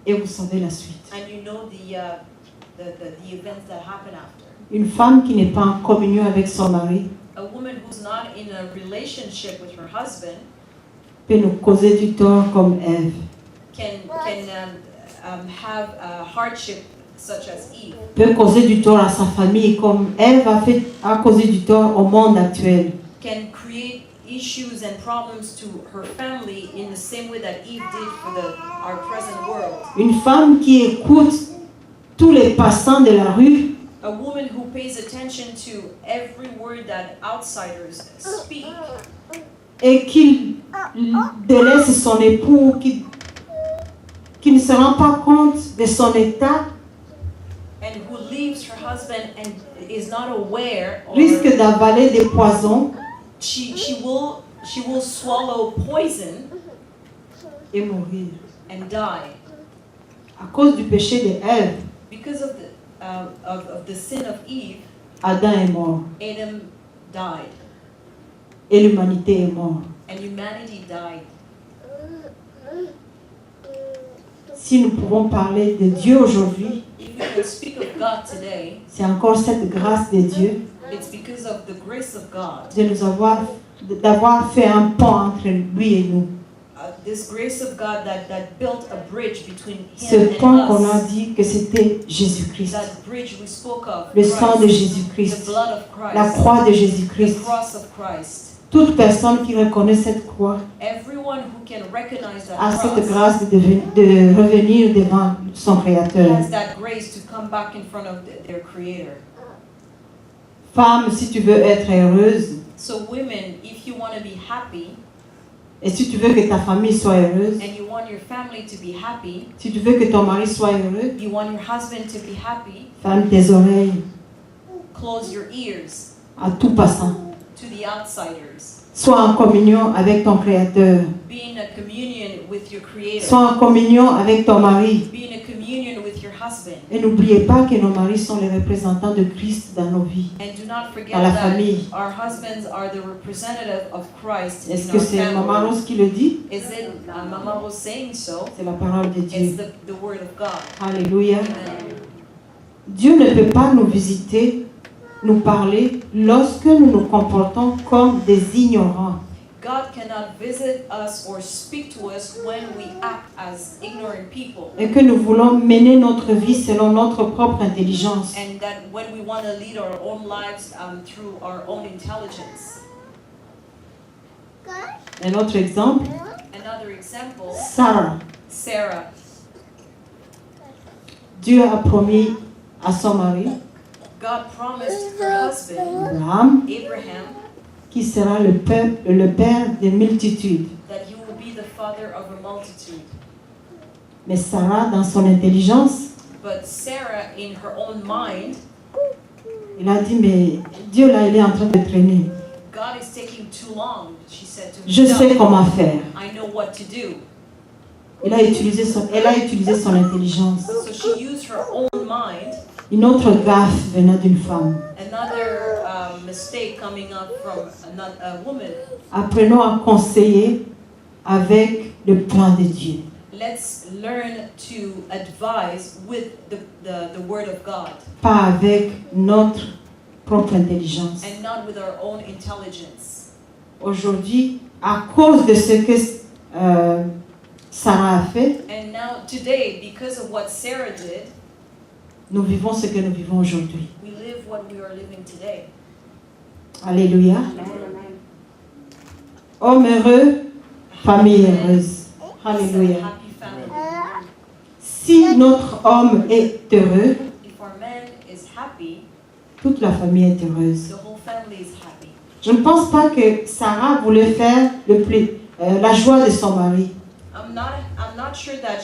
Et vous savez la suite. And you know the events that happen after. Une femme qui n'est pas en communion avec son mari A woman who's not in a relationship with her husband peut nous causer du tort comme Ève. can have a hardship such as Eve. Peut causer du tort à sa famille comme Ève a causé du tort au monde actuel. Can create issues and problems to her family in the same way that Eve did for our present world. Une femme qui écoute tous les passants de la rue A woman who pays attention to every word that outsiders speak et qui délaisse son époux, qui ne se rend pas compte de son état, and who leaves her husband and is not aware, or risque d'avaler des poisons she will swallow poison et mourir. and die À cause du péché de Ève, because of the sin of Eve. Adam est mort Adam died et l'humanité est morte. and humanity died. Si nous pouvons parler de Dieu aujourd'hui, If we can speak of God today, c'est encore cette grâce de Dieu it's because of the grace of God. d'avoir fait un pont entre lui et nous. This grace of God that built a bridge between Ce Him pont and qu'on a us. dit que c'était Jésus-Christ, That bridge we spoke of, le sang de Christ, Jésus-Christ, the blood of la Christ, croix de the Jésus-Christ. cross of Christ. Toute personne qui reconnaît cette croix Everyone who can recognize that a cette cross grâce de revenir devant son Créateur. has that grace to come back in front of their Creator. Femme, si tu veux être heureuse, So women, if you want to be happy et si tu veux que ta famille soit heureuse, and you want your family to be happy, si tu veux que ton mari soit heureux, you want your husband to be happy, ferme tes oreilles close your ears à tout passant. to the outsiders. Sois en communion avec ton Créateur. Be in a communion with your Creator. Sois en communion avec ton mari. Be in a communion with your husband. Et n'oubliez pas que nos maris sont les représentants de Christ dans nos vies. And do not forget Dans la that famille. our husbands are the representative of Christ Est-ce in que our c'est Maman family. Rose qui le dit? Is it Mama was saying so? C'est la parole de It's Dieu. the word of God. Alléluia. Amen. Dieu ne peut pas nous visiter, nous parler, lorsque nous nous comportons comme des ignorants. God cannot visit us or speak to us when we act as ignorant people. Et que nous voulons mener notre vie selon notre propre intelligence. And that when we want to lead our own lives through our own intelligence. Un autre exemple, Another example, Sarah. Sarah. Dieu a promis à son mari, God promised her husband, Abraham, Abraham, qui sera le père des multitudes. that he will be the father of a multitude. Mais Sarah, dans son intelligence, But Sarah, in her own mind, elle a dit, mais Dieu là, il est en train de traîner. God is taking too long, she said to Je sais herself. comment faire. I know what to do. Elle a utilisé son intelligence. So she used her own mind. Une autre gaffe venant d'une femme. Another mistake coming up from a woman. Apprenons à conseiller avec le plan de Dieu. Let's learn to advise with the word of God Pas avec notre propre intelligence. and not with our own intelligence. Aujourd'hui, à cause de ce que Sarah a fait, And now today, because of what Sarah did, nous vivons ce que nous vivons aujourd'hui. we live what we are living today. Alléluia. Homme heureux, famille heureuse. Alléluia. Happy family. Si notre homme est heureux, if our man is happy, toute la famille est heureuse. the whole family is happy. Je ne pense pas que Sarah voulait faire la joie de son mari. I'm not sure that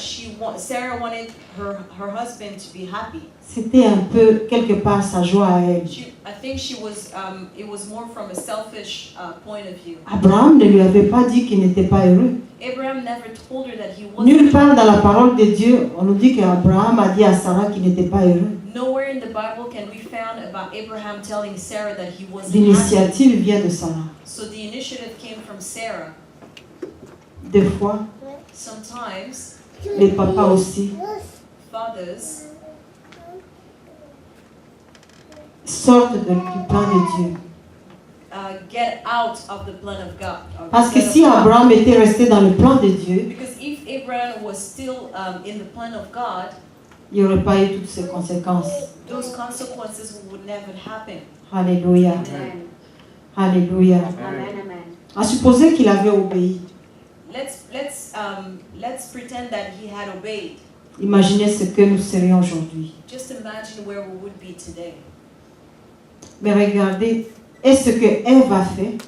Sarah wanted her husband to be happy. C'était un peu, quelque part, sa joie à elle. I think it was more from a selfish point of view. Abraham ne lui avait pas dit qu'il n'était pas heureux. Abraham never told her that he wasn't. Nulle part dans la parole de Dieu, on nous dit qu'Abraham a dit à Sarah qu'il n'était pas heureux. Nowhere in the Bible can we find about Abraham telling Sarah that he wasn't happy. L'initiative vient de Sarah. So the initiative came from Sarah. Des fois, Sometimes les papas aussi fathers sortent du plan de Dieu. get out of the plan of God. Parce que si Abraham était resté dans le plan de Dieu, Because if Abraham was still in the plan of God, il n'y aurait pas eu toutes ces conséquences. those consequences would never happen. Alléluia. Amen. Alléluia. Amen. Amen. À supposer qu'il avait obéi. Let's pretend that he had obeyed. Imaginez ce que nous serions aujourd'hui. Just imagine where we would be today. Mais regardez, est-ce que Ève a fait?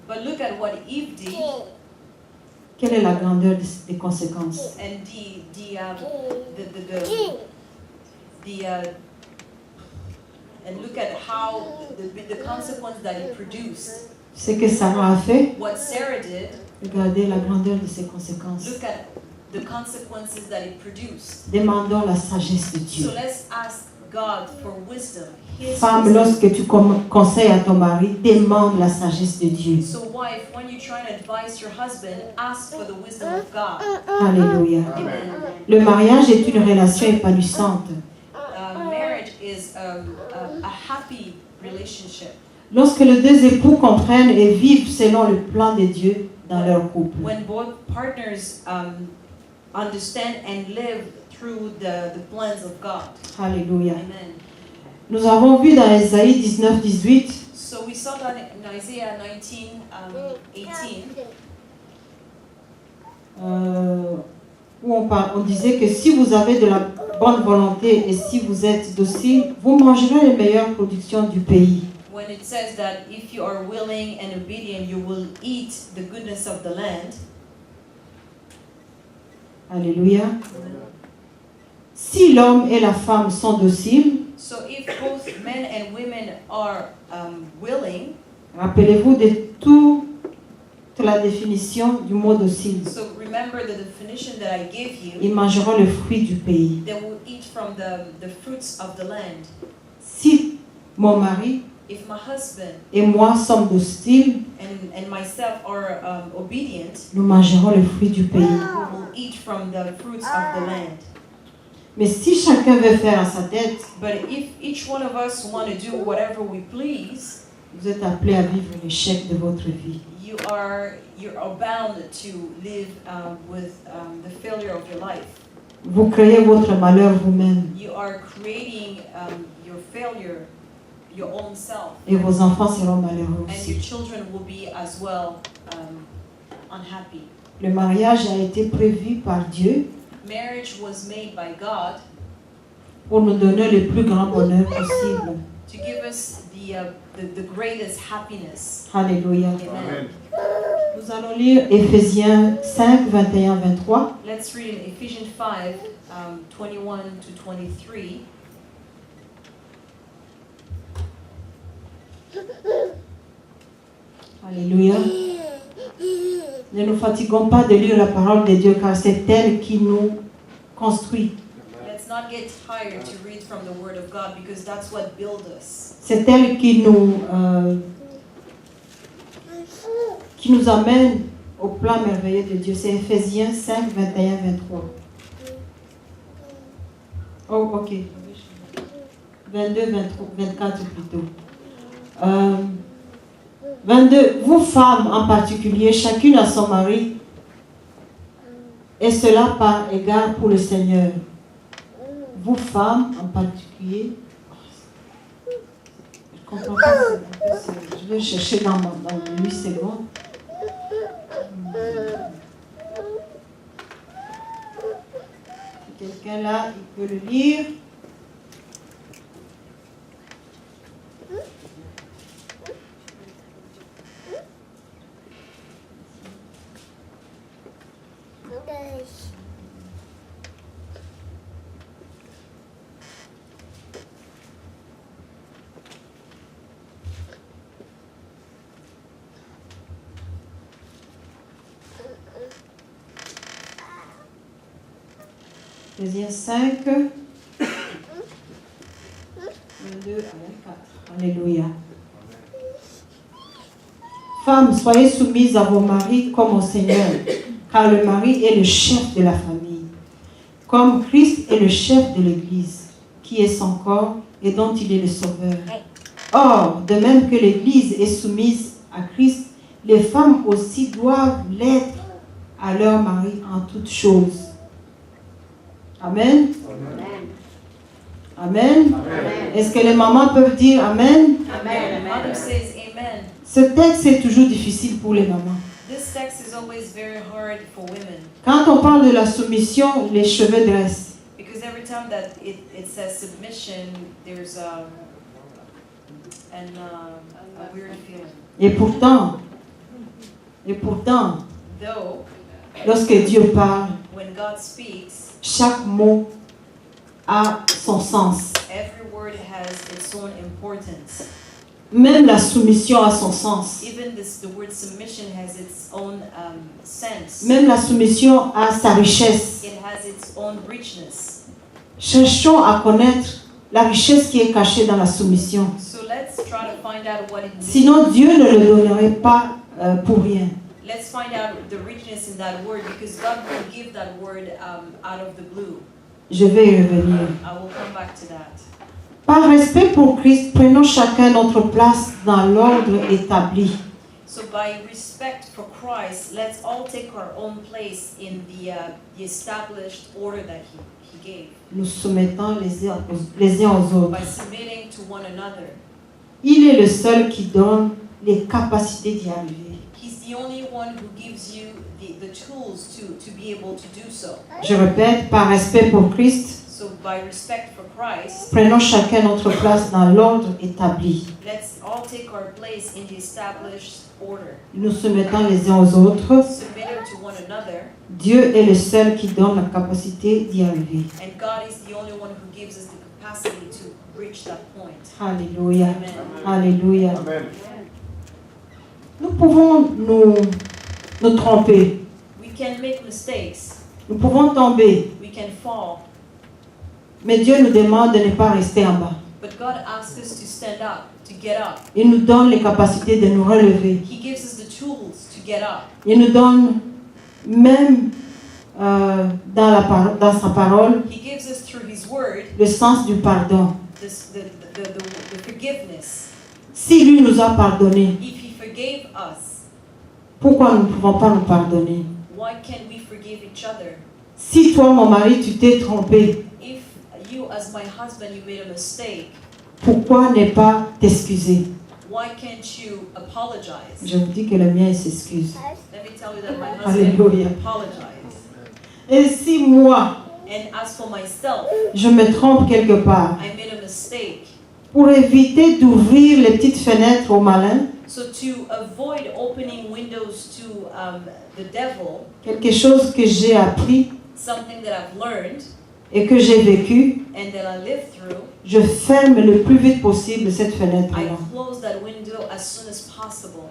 But look at what Eve did, Quelle est la grandeur des conséquences? and and look at how the consequence that it produced. Ce que Sarah a fait, What Sarah did, regardez la grandeur de ces conséquences. look at the consequences that it produced. Demandons la sagesse de Dieu. So let's ask God for wisdom. His Femme, wisdom. lorsque tu conseilles à ton mari, demande la sagesse de Dieu. So wife, when you try to advise your husband, ask for the wisdom of God. Alléluia. Amen. Le mariage est une relation épanouissante. Marriage is a happy relationship. Lorsque les deux époux comprennent et vivent selon le plan de Dieu dans leur couple. When both partners understand and live through the plans of God. Alléluia. Amen. Nous avons vu dans Ésaïe 19, 18, So we saw that in Isaiah 19, 18, où on disait que si vous avez de la bonne volonté et si vous êtes docile, vous mangerez les meilleures productions du pays. when it says that if you are willing and obedient, you will eat the goodness of the land. Alléluia. Si l'homme et la femme sont dociles, So if both men and women are willing, rappelez-vous de toute la définition du mot docile. so remember the definition that I gave you, Ils mangeront le fruit du pays. they will eat from the fruits of the land. Si mon mari If my husband et moi sommes dociles, and myself are obedient, nous mangerons le fruit du pays. we will eat from the fruits of the land. Mais si chacun veut faire à sa tête, But if each one of us want to do whatever we please, vous êtes appelés à vivre l'échec de votre vie. you are bound to live with the failure of your life. Vous créez votre malheur vous-même You are creating your failure, your own self, et vos enfants seront malheureux and aussi. your children will be as well unhappy. Le mariage a été prévu par Dieu Marriage was made by God pour nous donner le plus grand bonheur possible. to give us the greatest happiness. Alléluia. Amen. Nous allons lire Éphésiens 5, 21, 23. Let's read in Ephesians 5, 21 to 23. Alléluia. Ne nous fatiguons pas de lire la parole de Dieu car c'est elle qui nous construit. Let's not get tired to read from the Word of God because that's what builds us. C'est elle qui nous amène au plan merveilleux de Dieu. C'est Éphésiens 5, 21, 23. Oh, ok. 22, 23, 24 plutôt. 22. Vous femmes en particulier, chacune à son mari, et cela par égard pour le Seigneur. Vous femmes en particulier. Je comprends pas. Je vais chercher dans 8 secondes. Quelqu'un là, il peut le lire. Éphésiens 5, 22 à 24. Alléluia. Femmes, soyez soumises à vos maris comme au Seigneur, car le mari est le chef de la famille, comme Christ est le chef de l'Église, qui est son corps et dont il est le sauveur. Or, de même que l'Église est soumise à Christ, les femmes aussi doivent l'être à leur mari en toutes choses. Amen. Amen. Amen. Est-ce que les mamans peuvent dire Amen? Amen. Mother says amen. Ce texte est toujours difficile pour les mamans. This text is always very hard for women. Quand on parle de la soumission, les cheveux dressent. Because every time that it says submission, there's a weird feeling. Et pourtant, Though, lorsque Dieu parle, when God speaks, chaque mot a son sens. every word has its own importance. Même la soumission a son sens. Even the word submission has its own sense. Même la soumission a sa richesse. It has its own richness. Cherchons à connaître la richesse qui est cachée dans la soumission. So let's try to find out what it means. Sinon, Dieu ne le donnerait pas pour rien. Let's find out the richness in that word, because God will give that word out of the blue. Je vais y revenir. I will come back to that. Par respect pour Christ, prenons chacun notre place dans l'ordre établi. So by respect for Christ, let's all take our own place in the established order that he gave. Nous soumettons les uns aux autres. By submitting to one another. Il est le seul qui donne les capacités d'y arriver. He's the only one who gives you the tools to be able to do so. Je répète, par respect pour Christ, So by respect for Christ, prenons chacun notre place dans l'ordre établi. let's all take our place in the established order. Nous soumettons les uns aux autres. Submitting to one another, Dieu est le seul qui donne la capacité d'y arriver. and God is the only one who gives us the capacity to reach that point. Alléluia. Amen. Alléluia. Amen. Nous pouvons nous tromper. We can make mistakes, Nous pouvons tomber. we can fall, Mais Dieu nous demande de ne pas rester en bas. but God asks us to stand up, to get up. Il nous donne les capacités de nous relever. He gives us the tools to get up. Il nous donne même dans sa parole He gives us through His Word le sens du pardon. the forgiveness. Si lui nous a pardonné, If He forgave us, pourquoi nous ne pouvons pas nous pardonner? why can't we forgive each other? Si toi, mon mari, tu t'es trompé, If you, as my husband, you made a mistake, pourquoi ne pas t'excuser? why can't you apologize? Je vous dis que le mien il s'excuse. Let me tell you that my husband Alléluia. apologized. Et si moi, And as for myself, je me trompe quelque part, I made a mistake. pour éviter d'ouvrir les petites fenêtres au malin, So to avoid opening windows to the devil, quelque chose que j'ai appris something that I've learned et que j'ai vécu, and that I lived through, je ferme le plus vite possible cette I fenêtre-là. close that window as soon as possible.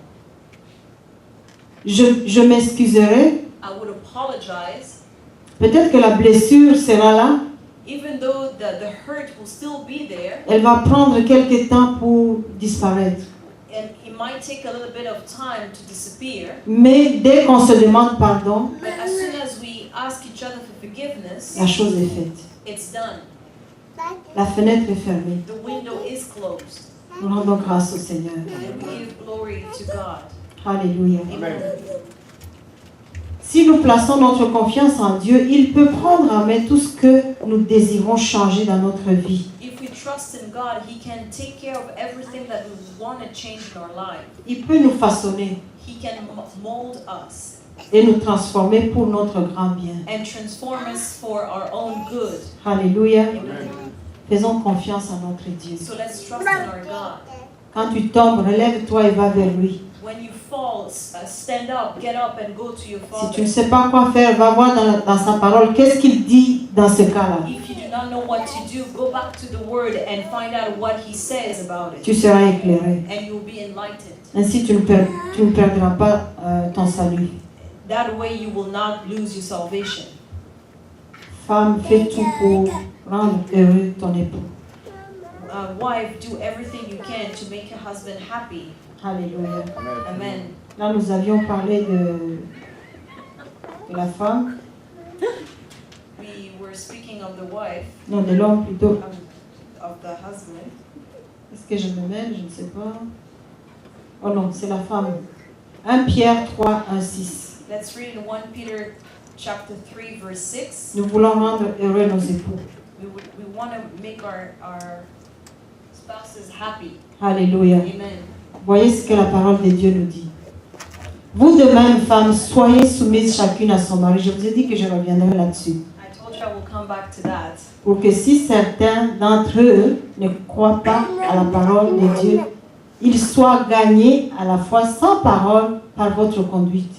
Je m'excuserai. I would apologize, Peut-être que la blessure sera là. even though the hurt will still be there, Elle va prendre quelque temps pour disparaître. and it might take a little bit of time to disappear. Mais dès qu'on se demande pardon, But as soon as we ask each other for forgiveness, la chose est faite. it's done. La fenêtre est fermée. The window is closed. Nous rendons grâce au Seigneur. And we give glory to God. Alléluia. Amen. Si nous plaçons notre confiance en Dieu, il peut prendre en main tout ce que nous désirons changer dans notre vie. If we trust in God, He can take care of everything that we want to change in our life. Il peut nous façonner. He can mold us. et nous transformer pour notre grand bien. and transform us for our own good. Alléluia. Amen. Faisons confiance à notre Dieu. So let's trust in our God. Quand tu tombes, relève-toi et va vers lui. When you fall, stand up, get up and go to your Si tu ne Father. sais pas quoi faire, va voir dans sa parole. Qu'est-ce qu'il dit dans ce cas-là? If you do not know what to do, go back to the Word and find out what He says about Tu it. seras éclairé. And you'll be enlightened. Ainsi, tu ne perdras pas ton salut. That way you will not lose your salvation. Femme, fais tout pour rendre heureux ton époux. Wife, do everything you can to make your husband happy. Alléluia. Amen. Là, nous avions parlé de la femme, We were speaking of the wife, non, de l'homme plutôt. of the husband. Est-ce que je me mêle? Je ne sais pas. Oh non, c'est la femme. 1 Pierre 3, 1, 6. Let's read in 1 Peter chapter 3, verse 6. Nous voulons rendre heureux nos époux. We want to make our spouses happy. Alléluia. Amen. Voyez ce que la parole de Dieu nous dit. Vous de même, femmes, soyez soumises chacune à son mari. Je vous ai dit que je reviendrai là-dessus. I told you I will come back to that. Pour que si certains d'entre eux ne croient pas à la parole de Dieu, ils soient gagnés à la fois sans parole par votre conduite,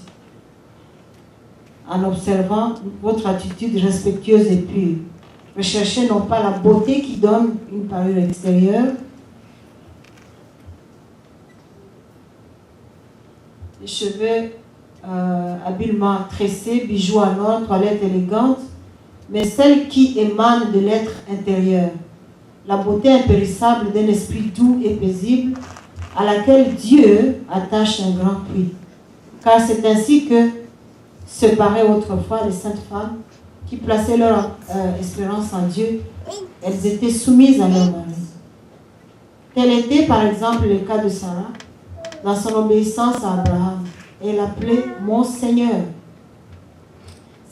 en observant votre attitude respectueuse et pure. Recherchez non pas la beauté qui donne une parure extérieure, les cheveux habilement tressés, bijoux en or, toilette élégante, mais celle qui émane de l'être intérieur, la beauté impérissable d'un esprit doux et paisible, à laquelle Dieu attache un grand prix. Car c'est ainsi que se paraient autrefois les saintes femmes qui plaçaient leur espérance en Dieu. Elles étaient soumises à leur mari. Tel était par exemple le cas de Sarah, dans son obéissance à Abraham. Elle l'appelait mon Seigneur.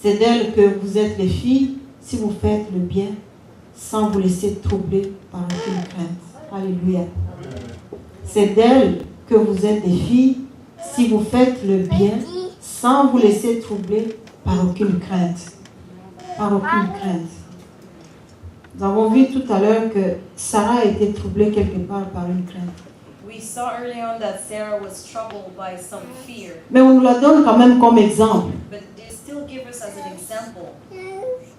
C'est d'elle que vous êtes les filles si vous faites le bien sans vous laisser troubler par aucune crainte. Alléluia. C'est d'elle que vous êtes des filles si vous faites le bien sans vous laisser troubler par aucune crainte. Par aucune crainte. Nous avons vu tout à l'heure que Sarah a été troublée quelque part par une crainte. We saw early on that Sarah was troubled by some fear, Mais on nous la donne quand même comme exemple but they still give us as an example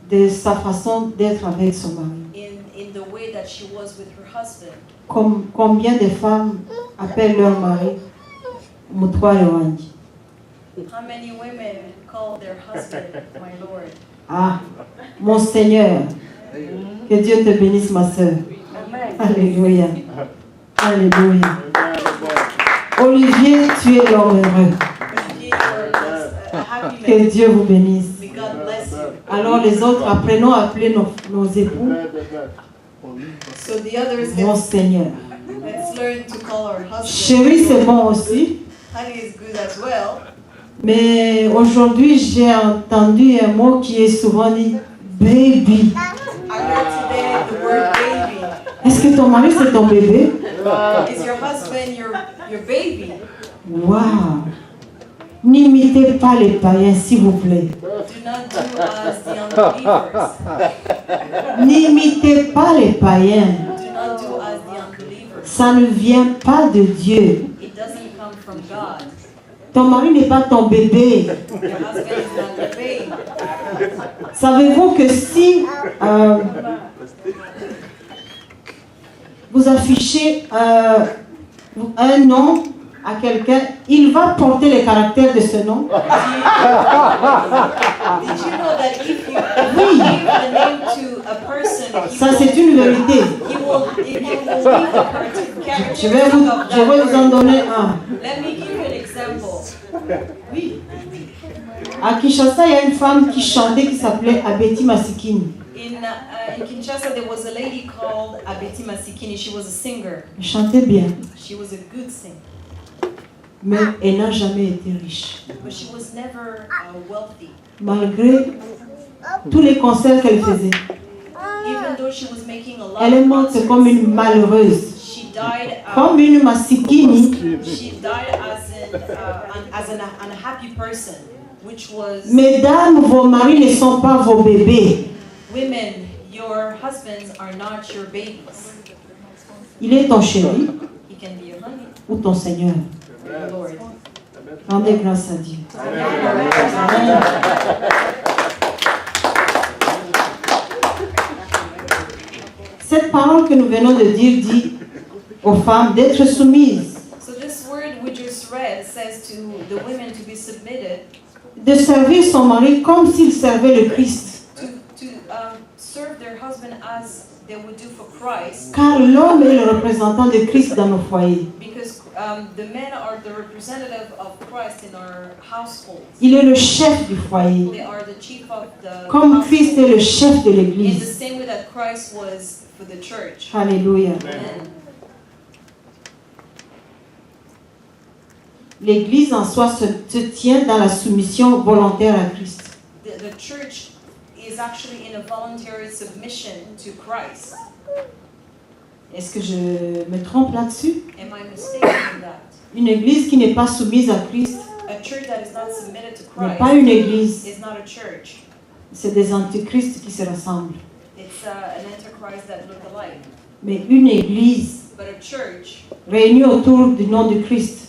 de sa façon d'être avec son mari. in the way that she was with her husband. Combien de femmes appellent leur mari Mutware wanjye? How many women call their husband my Lord? Ah, mon Seigneur. Que Dieu te bénisse, ma sœur. Alléluia. Alléluia. Olivier, tu es l'homme heureux. You are a happy Que man. Dieu vous bénisse. May God bless you. Alors les autres, apprenons à appeler nos époux So the others, mon Seigneur. let's learn to call our husband. Chérie, c'est bon aussi. Honey is good as well. Mais aujourd'hui, j'ai entendu un mot qui est souvent dit baby. I heard today the word baby. Est-ce que ton mari c'est ton bébé? Is your husband your baby? Waouh! N'imitez pas les païens, s'il vous plaît. Do not do as the unbelievers. N'imitez pas les païens. Do not do as the unbelievers. Ça ne vient pas de Dieu. It doesn't come from God. Ton mari n'est pas ton bébé. Your husband is not your baby. Savez-vous que si vous affichez un nom à quelqu'un, il va porter les caractères de ce nom? Did you know that if you give a name to a person, Ça, c'est une vérité. he will leave the Je characteristics of vais vous en that donner person. un. Let me give you an example. Oui. À Kinshasa, il y a une femme qui chantait qui s'appelait Abeti Masikini. In Kinshasa, there was a lady called Abeti Masikini. She was a singer. Elle chantait bien, She was a good singer, mais elle n'a jamais été riche. but she was never wealthy. Malgré tous les concerts qu'elle faisait, Even though she was making a lot elle est of morte concerts, comme une malheureuse. she died. Comme une Masikini, She died as an unhappy person. which was, Mesdames, vos maris ne sont pas vos bébés. women, your husbands are not your babies. Il est ton chéri He can be your honey, ou ton Seigneur. your Lord. Rendez grâce à Dieu. Cette parole que nous venons de dire dit aux femmes d'être soumises, So this word we just read says to the women to be submitted, de servir son mari comme s'il servait le Christ. to serve their husband as they would do for Christ, Car l'homme est le représentant de Christ dans nos foyers. because the men are the representative of Christ in our households. Il est le chef du foyer, They are the chief of the comme Christ est household, le chef de in the l'Église. same way that Christ was for the church. Alléluia. Amen. L'Église en soi se tient dans la soumission volontaire à Christ. The church is actually in a voluntary submission to Christ. Est-ce que je me trompe là-dessus? Am I mistaken in that? Une Église qui n'est pas soumise à Christ A church that is not submitted to n'est pas Christ une Église. is not a church. C'est des antichrists qui se rassemblent. It's an antichrist that look alike. Mais une Église But a church réunie autour du nom de Christ,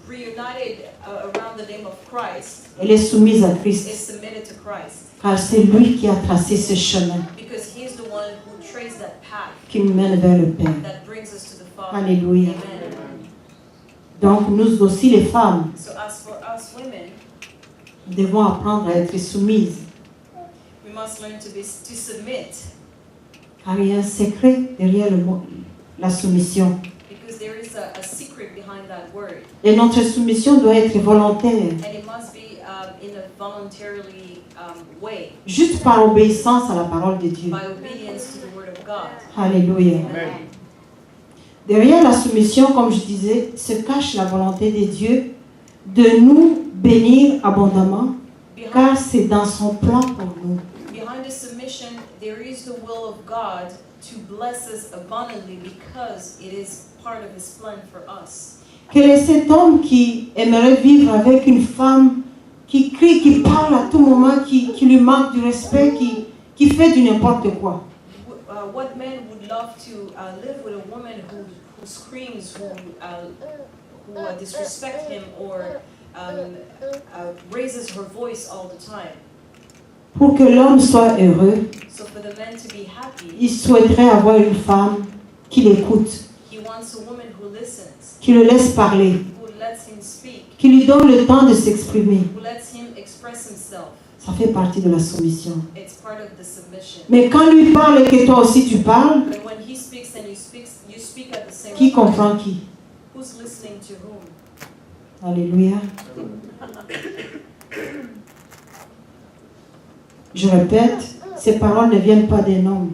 reunited around the name of Christ elle est soumise à is Christ. submitted to Christ, Car c'est lui qui a tracé ce chemin because he is the one who traced that path qui nous mène vers le Père. that brings us to the Father. Alléluia. Amen. Donc nous aussi les femmes So as for us women, devons apprendre à être soumises. we must learn to submit, Car il y a un secret derrière le mot, la soumission. because there is a secret behind that word, Et notre soumission doit être volontaire, and it must be in a voluntarily way, juste par obéissance à la parole de Dieu. by obedience to the word of God. Alléluia. Amen. Derrière la soumission, comme je disais, se cache la volonté de Dieu de nous bénir abondamment, car c'est dans son plan pour nous. Behind the submission, there is the will of God to bless us abundantly, because it is part of His plan for us. Quel est cet homme qui aimerait vivre avec une femme qui crie, qui parle à tout moment, qui lui manque du respect, qui fait du n'importe quoi? What man would love to live with a woman who screams, who disrespect him, or raises her voice all the time? Pour que l'homme soit heureux, So for the man to be happy, il souhaiterait avoir une femme qui l'écoute, he wants a woman who listens, qui le laisse parler, who lets him speak, qui lui donne le temps de s'exprimer. who lets him express himself. Ça fait partie de la soumission. It's part of the submission. Mais quand lui parle et que toi aussi tu parles, But when he speaks and you speak at the same qui time, comprend qui? who's listening to whom? Alléluia. Je répète, ces paroles ne viennent pas d'un homme,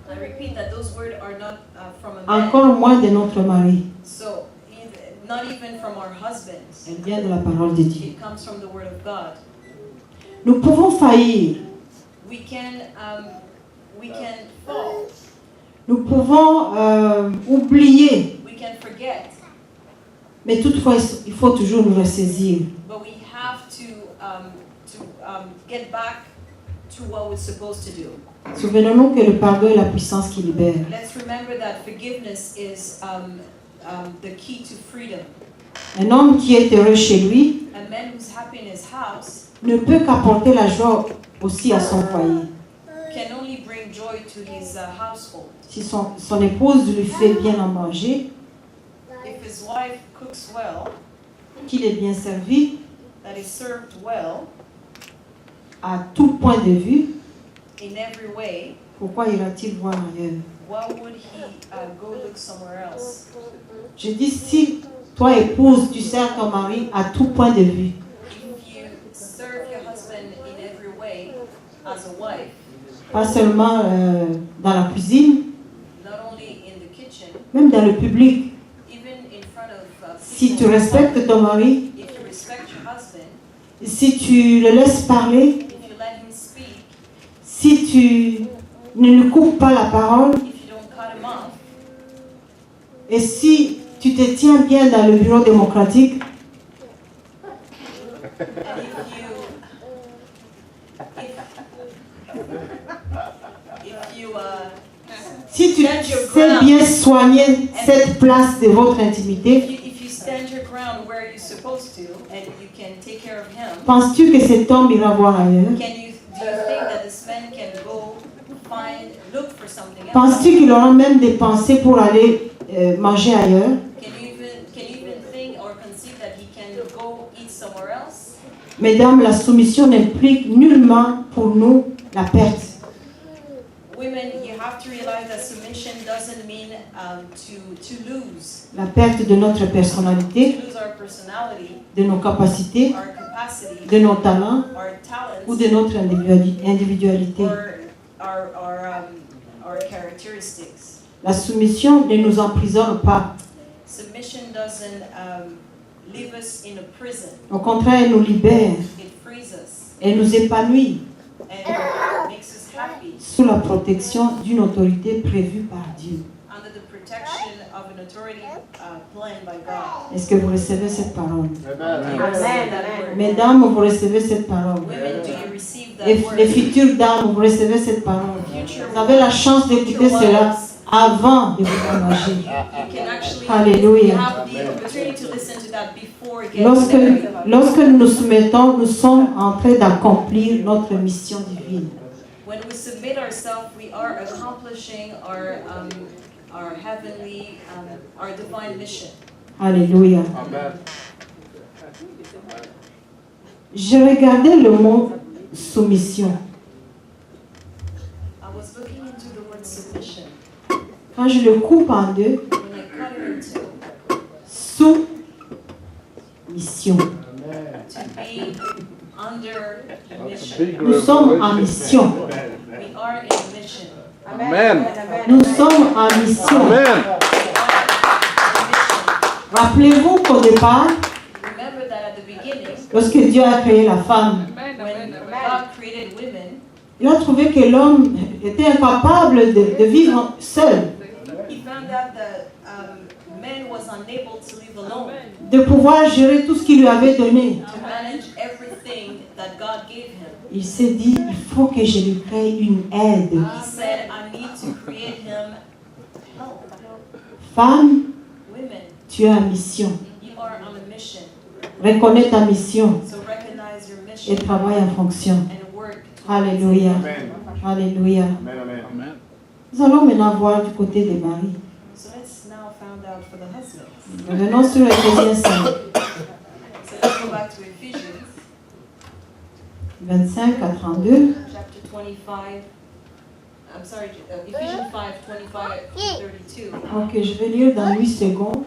I repeat that those words are not from a man. encore moins de notre mari. So, not even from our husbands. Elle vient de la parole de Dieu. It comes from the word of God. Nous pouvons faillir, We can fall. nous pouvons oublier, We can forget. mais toutefois il faut toujours nous ressaisir. But we have to get back to what we're supposed to do. Souvenons-nous que le pardon est la puissance qui libère. Let's remember that forgiveness is the key to freedom. Un homme qui est heureux chez lui A man who's happy in his house ne peut qu'apporter la joie aussi à son foyer. can only bring joy to his household. Si son épouse lui fait bien à manger, If his wife cooks well, qu'il est bien servi, that is served well à tout point de vue, in every way, pourquoi ira-t-il voir ailleurs? why would he go look somewhere else? Je dis, si toi, épouse, tu sers ton mari à tout point de vue, If you serve your husband in every way as a wife, pas seulement dans la cuisine, not only in the kitchen, même dans le public, even in front of si people, tu respectes ton mari, if you respect your husband, si tu le laisses parler, if you let him speak, si tu ne lui coupes pas la parole, if you don't cut him off, et si tu te tiens bien dans le bureau démocratique, And if you Si tu sais bien soigner cette place de votre intimité, if you stand your ground where you're supposed to and you can take care of him, penses-tu que cet homme ira voir ailleurs? do you think that this man can go look for something else? Penses-tu qu'il aura même des pensées pour aller manger ailleurs? Can you even think or conceive that he can go eat somewhere else? Mesdames, la soumission n'implique nullement pour nous la perte. Women, you have to realize that submission doesn't mean to lose. La perte de notre personnalité, To lose our personality, de nos capacités, our capacity, de nos talents our talents, ou de notre individualité. or our characteristics. La soumission ne nous emprisonne pas. Submission doesn't leave us in a prison. Au contraire, elle nous libère. It frees us Elle nous épanouit and makes us happy sous la protection d'une autorité prévue par Dieu. under the protection of an authority planned by God. Est-ce que vous recevez cette parole? Amen. You receive that word. Mesdames, vous recevez cette parole. Women, do you receive that Et word? les futures dames, vous recevez cette parole. Future Vous avez la chance d'écouter cela avant de vous engager. You can actually Alléluia. have the opportunity to listen to that before getting married. Lorsque nous nous soumettons, nous sommes en train d'accomplir notre mission divine. When we submit ourselves, we are accomplishing our heavenly, our divine mission. Alléluia. Amen. Je regardais le mot soumission. I was looking into the word submission. Quand je le coupe en deux, When I cut it into sous-mission. to be under mission. Nous sommes en mission. We are in mission. Amen. Nous sommes en mission. Amen. We are in mission. Rappelez-vous qu'au départ, Remember that at the beginning, lorsque Dieu a créé la femme, when God created women, il a trouvé que l'homme était incapable de vivre seul, He found out that man was unable to live alone, de pouvoir gérer tout ce qu'il lui avait donné. to manage everything that God gave him. Il s'est dit, il faut que je lui crée une aide. He said, I need to create him help. Femme, Women, tu as une mission. you are on a mission. Reconnais ta mission So recognize your et mission travaille en fonction. and work towards Alléluia. Amen. Alléluia. Amen. Amen. Nous allons maintenant voir du côté des maris. it. So let's now find out for the husbands. Revenons sur Éphésiens 5, So let's go back to Ephesians 25 à 32. chapter 25. I'm sorry, Ephesians 5, 25 to 32. Ok, je vais lire dans 8 secondes.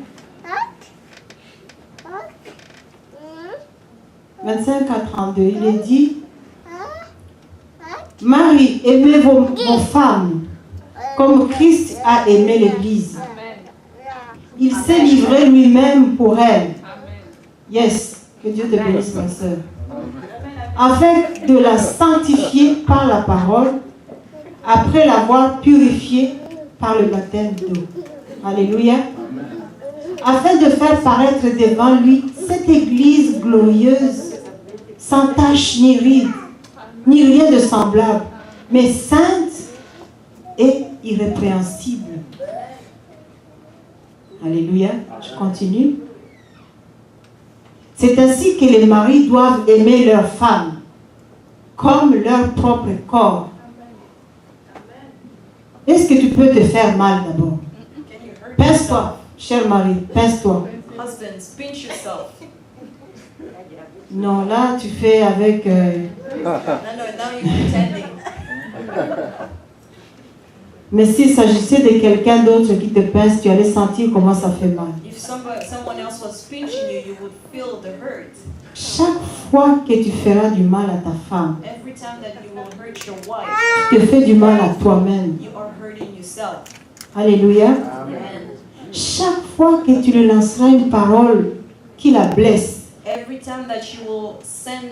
25 à 32, il est dit, Marie, aimez vos femmes comme Christ a aimé l'Église. Il s'est livré lui-même pour elle. Yes, que Dieu te bénisse, ma soeur. Afin de la sanctifier par la parole, après l'avoir purifiée par le baptême d'eau. Alléluia. Afin de faire paraître devant lui cette Église glorieuse, sans tache ni ride, ni rien de semblable, mais sainte et irrépréhensible. Alléluia. Je continue. C'est ainsi que les maris doivent aimer leurs femmes comme leur propre corps. Est-ce que tu peux te faire mal d'abord? Can you hurt Pince-toi, yourself? cher mari, pince-toi. Husbands, pinch yourself. Non, là, tu fais avec... No, now you're pretending. Mais s'il s'agissait de quelqu'un d'autre qui te pince, tu allais sentir comment ça fait mal. If someone else was pinching you, you would feel the hurt. Chaque fois que tu feras du mal à ta femme, Every time that you will hurt your wife, tu te fais du mal à toi-même. you are hurting yourself. Alléluia. Amen. Chaque fois que tu lui lanceras une parole qui la blesse, Every time that you will send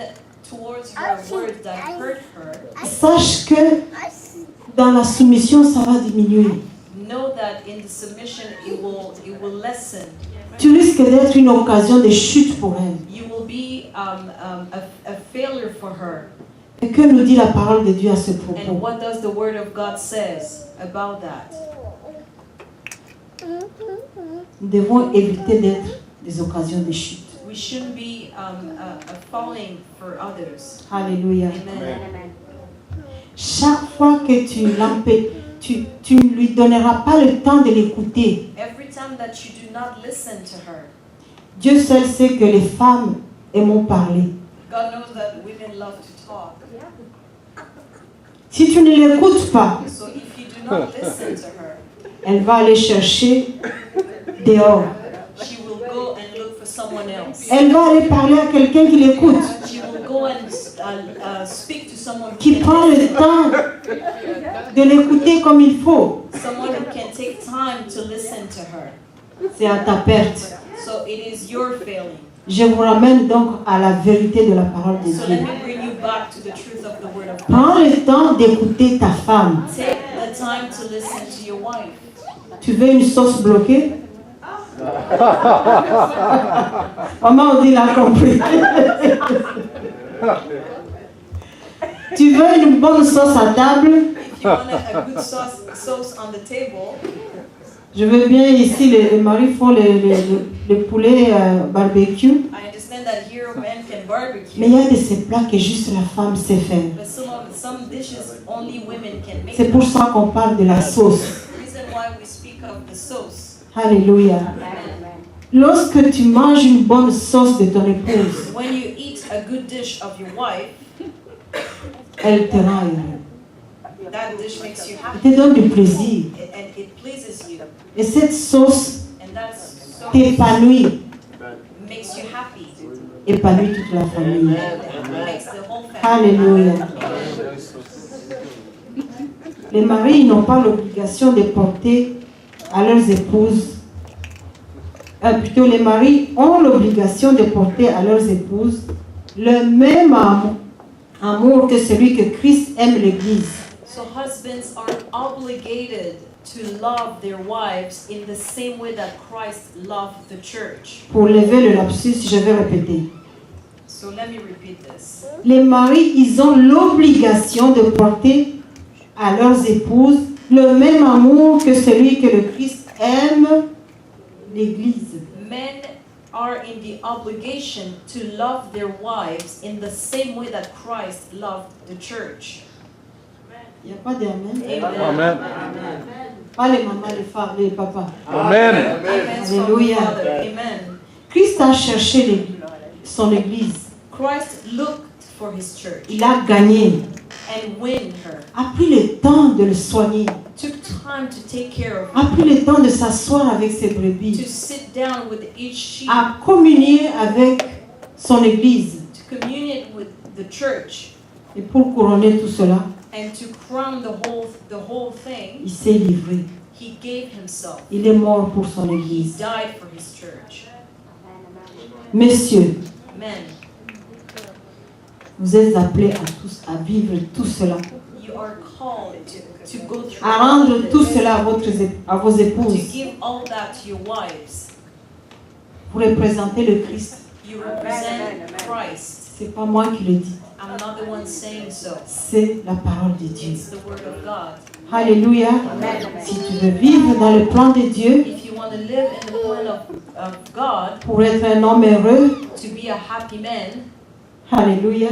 towards her words that hurt her, sache que dans la soumission, ça va diminuer. know that in the submission it will lessen. Tu risques d'être une occasion de chute pour elle. You will be a failure for her. Et que nous dit la parole de Dieu à ce And propos? what does the Word of God says about that? Nous devons éviter d'être des occasions de chute. We shouldn't be falling for others. Alléluia. Amen. Chaque fois que tu ne lui donneras pas le temps de l'écouter. Every time that you do not listen to her, Dieu seul sait que les femmes aiment parler. God knows that women love to talk. Si tu ne l'écoutes pas, So if you do not listen to her, elle va aller chercher dehors. she will go and look for someone else. Elle va aller parler à quelqu'un qui l'écoute, She will go and speak to someone who qui can prend le listen, temps de l'écouter comme il faut. someone who can take time to listen to her. C'est à ta perte. So it is your failing. Je vous ramène donc à la vérité de la parole de So Dieu. let me bring you back to the truth of the Word of God. Prends le temps d'écouter ta femme. Take the time to listen to your wife. Tu veux une sauce bloquée? Maman Odile a compris. Tu veux une bonne sauce à table? If you want a good sauce on the table, Je veux bien ici, les maris font le poulet barbecue. I understand that here men can barbecue. Mais il y a de ces plats que juste la femme sait faire. But some dishes only women can make. C'est pour ça qu'on parle de la sauce. The reason why we speak of the sauce. Alléluia. Lorsque tu manges une bonne sauce de ton épouse, When you eat a good dish of your wife, elle te rend heureux. that dish makes you happy Elle te donne du plaisir. and it pleases you. Et cette sauce And that sauce t'épanouit, makes you happy. épanouit toute la famille. And makes the whole family Alléluia. happy. Les maris n'ont pas l'obligation de porter à leurs épouses. Plutôt, les maris ont l'obligation de porter à leurs épouses le même amour que celui que Christ aime l'Église. So husbands are obligated to love their wives in the same way that Christ loved the church. Pour lever le lapsus, je vais répéter. So let me repeat this. Les maris, ils ont l'obligation de porter à leurs épouses le même amour que celui que le Christ aime l'Église. Men are in the obligation to love their wives in the same way that Christ loved the church. Il n'y a pas d'amen. Amen. Pas les mamans, les femmes, les papas. Amen. Amen. From the Alléluia. Father. Amen. Christ a cherché son Église. Christ looked for his church Il a gagné. and win her. A pris le temps de le soigner. Took time to take care of A pris le temps de s'asseoir avec ses to brebis. sit down with each sheep, A communier avec son Église. to commune with the church, Et pour couronner tout cela, and to crown the whole thing. il s'est livré. He gave himself. Il est mort pour son He Église. died for his church. Messieurs, Men, vous êtes appelés à tous à vivre tout cela, you are called to go through à all rendre of tout this, cela à vos to épouses. give all that to your wives. Vous représentez le Christ. You represent Christ. C'est pas moi qui le dis, I'm not the one saying so. c'est la parole de Dieu. It's the word of God. Alléluia. Si tu veux vivre dans le plan de Dieu If you want to live in the plan of God, pour être un homme heureux, to be a happy man, alléluia,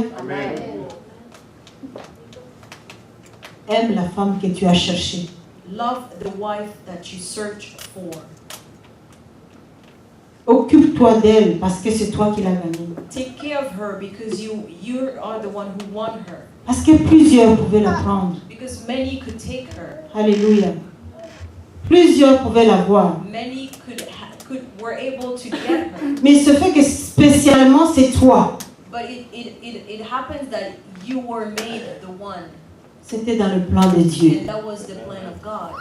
aime la femme que tu as cherchée. love the wife that you search for. Occupe-toi d'elle parce que c'est toi qui l'as gagnée. Take care of her because you are the one who won her. Parce que plusieurs pouvaient la prendre. Because many could take her. Alléluia. Plusieurs pouvaient la voir. Many were able to get her. Mais ce fait que spécialement c'est toi. But it happens that you were made the one. C'était dans le plan de Dieu. And that was the plan of God.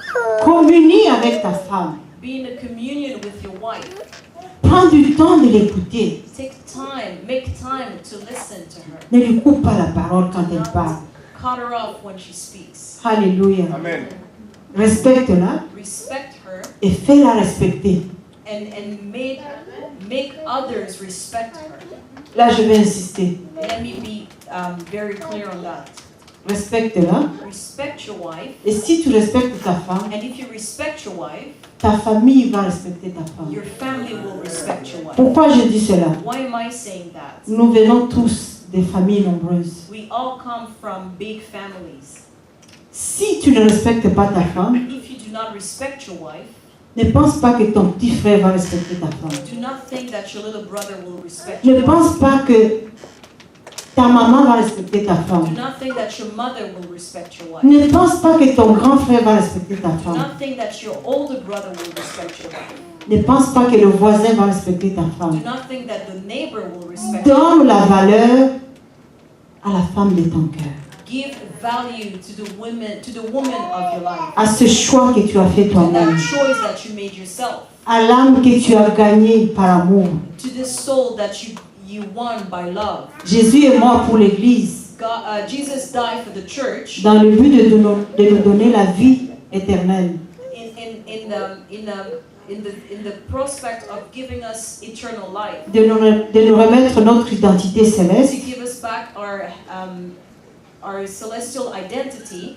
Communie avec ta femme. Be in a communion with your wife. Prends du temps de l'écouter. Take time, make time to listen to her. Ne lui coupe pas la parole quand elle parle. Cut her off when she speaks. Alléluia. Amen. Respecte-la Respect her et fais-la respecter. and Make others respect her. Là, je vais insister. Let me be very clear on that. Respecte-la. Respect your wife. Et si tu respectes ta femme, And if you respect your wife, ta famille va respecter ta femme. your family will respect your wife. Pourquoi je dis cela? Why am I saying that? Nous venons tous des familles nombreuses. We all come from big families. Si tu ne respectes pas ta femme, If you do not respect your wife, ne pense pas que ton petit frère va respecter ta femme. do not think that your little brother will respect Ne your wife. pense pas que ta maman va respecter ta Do femme. not think that your mother will respect your wife. Ne pense pas que ton grand frère va respecter ta Do femme. not think that your older brother will respect your wife. Ne pense pas que le voisin va respecter ta Do femme. not think that the neighbor will respect your wife. Donne la valeur à la femme de ton cœur, Give value to the woman of your life. à ce choix que tu as fait To toi-même, that choice that you made yourself. à l'âme que tu as gagnée par amour. To this soul that you won by love. Jésus est mort pour l'Église Jesus died for the church dans le but de nous donner la vie éternelle. in the prospect of giving us eternal life. De nous remettre notre identité To céleste. give us back our celestial identity.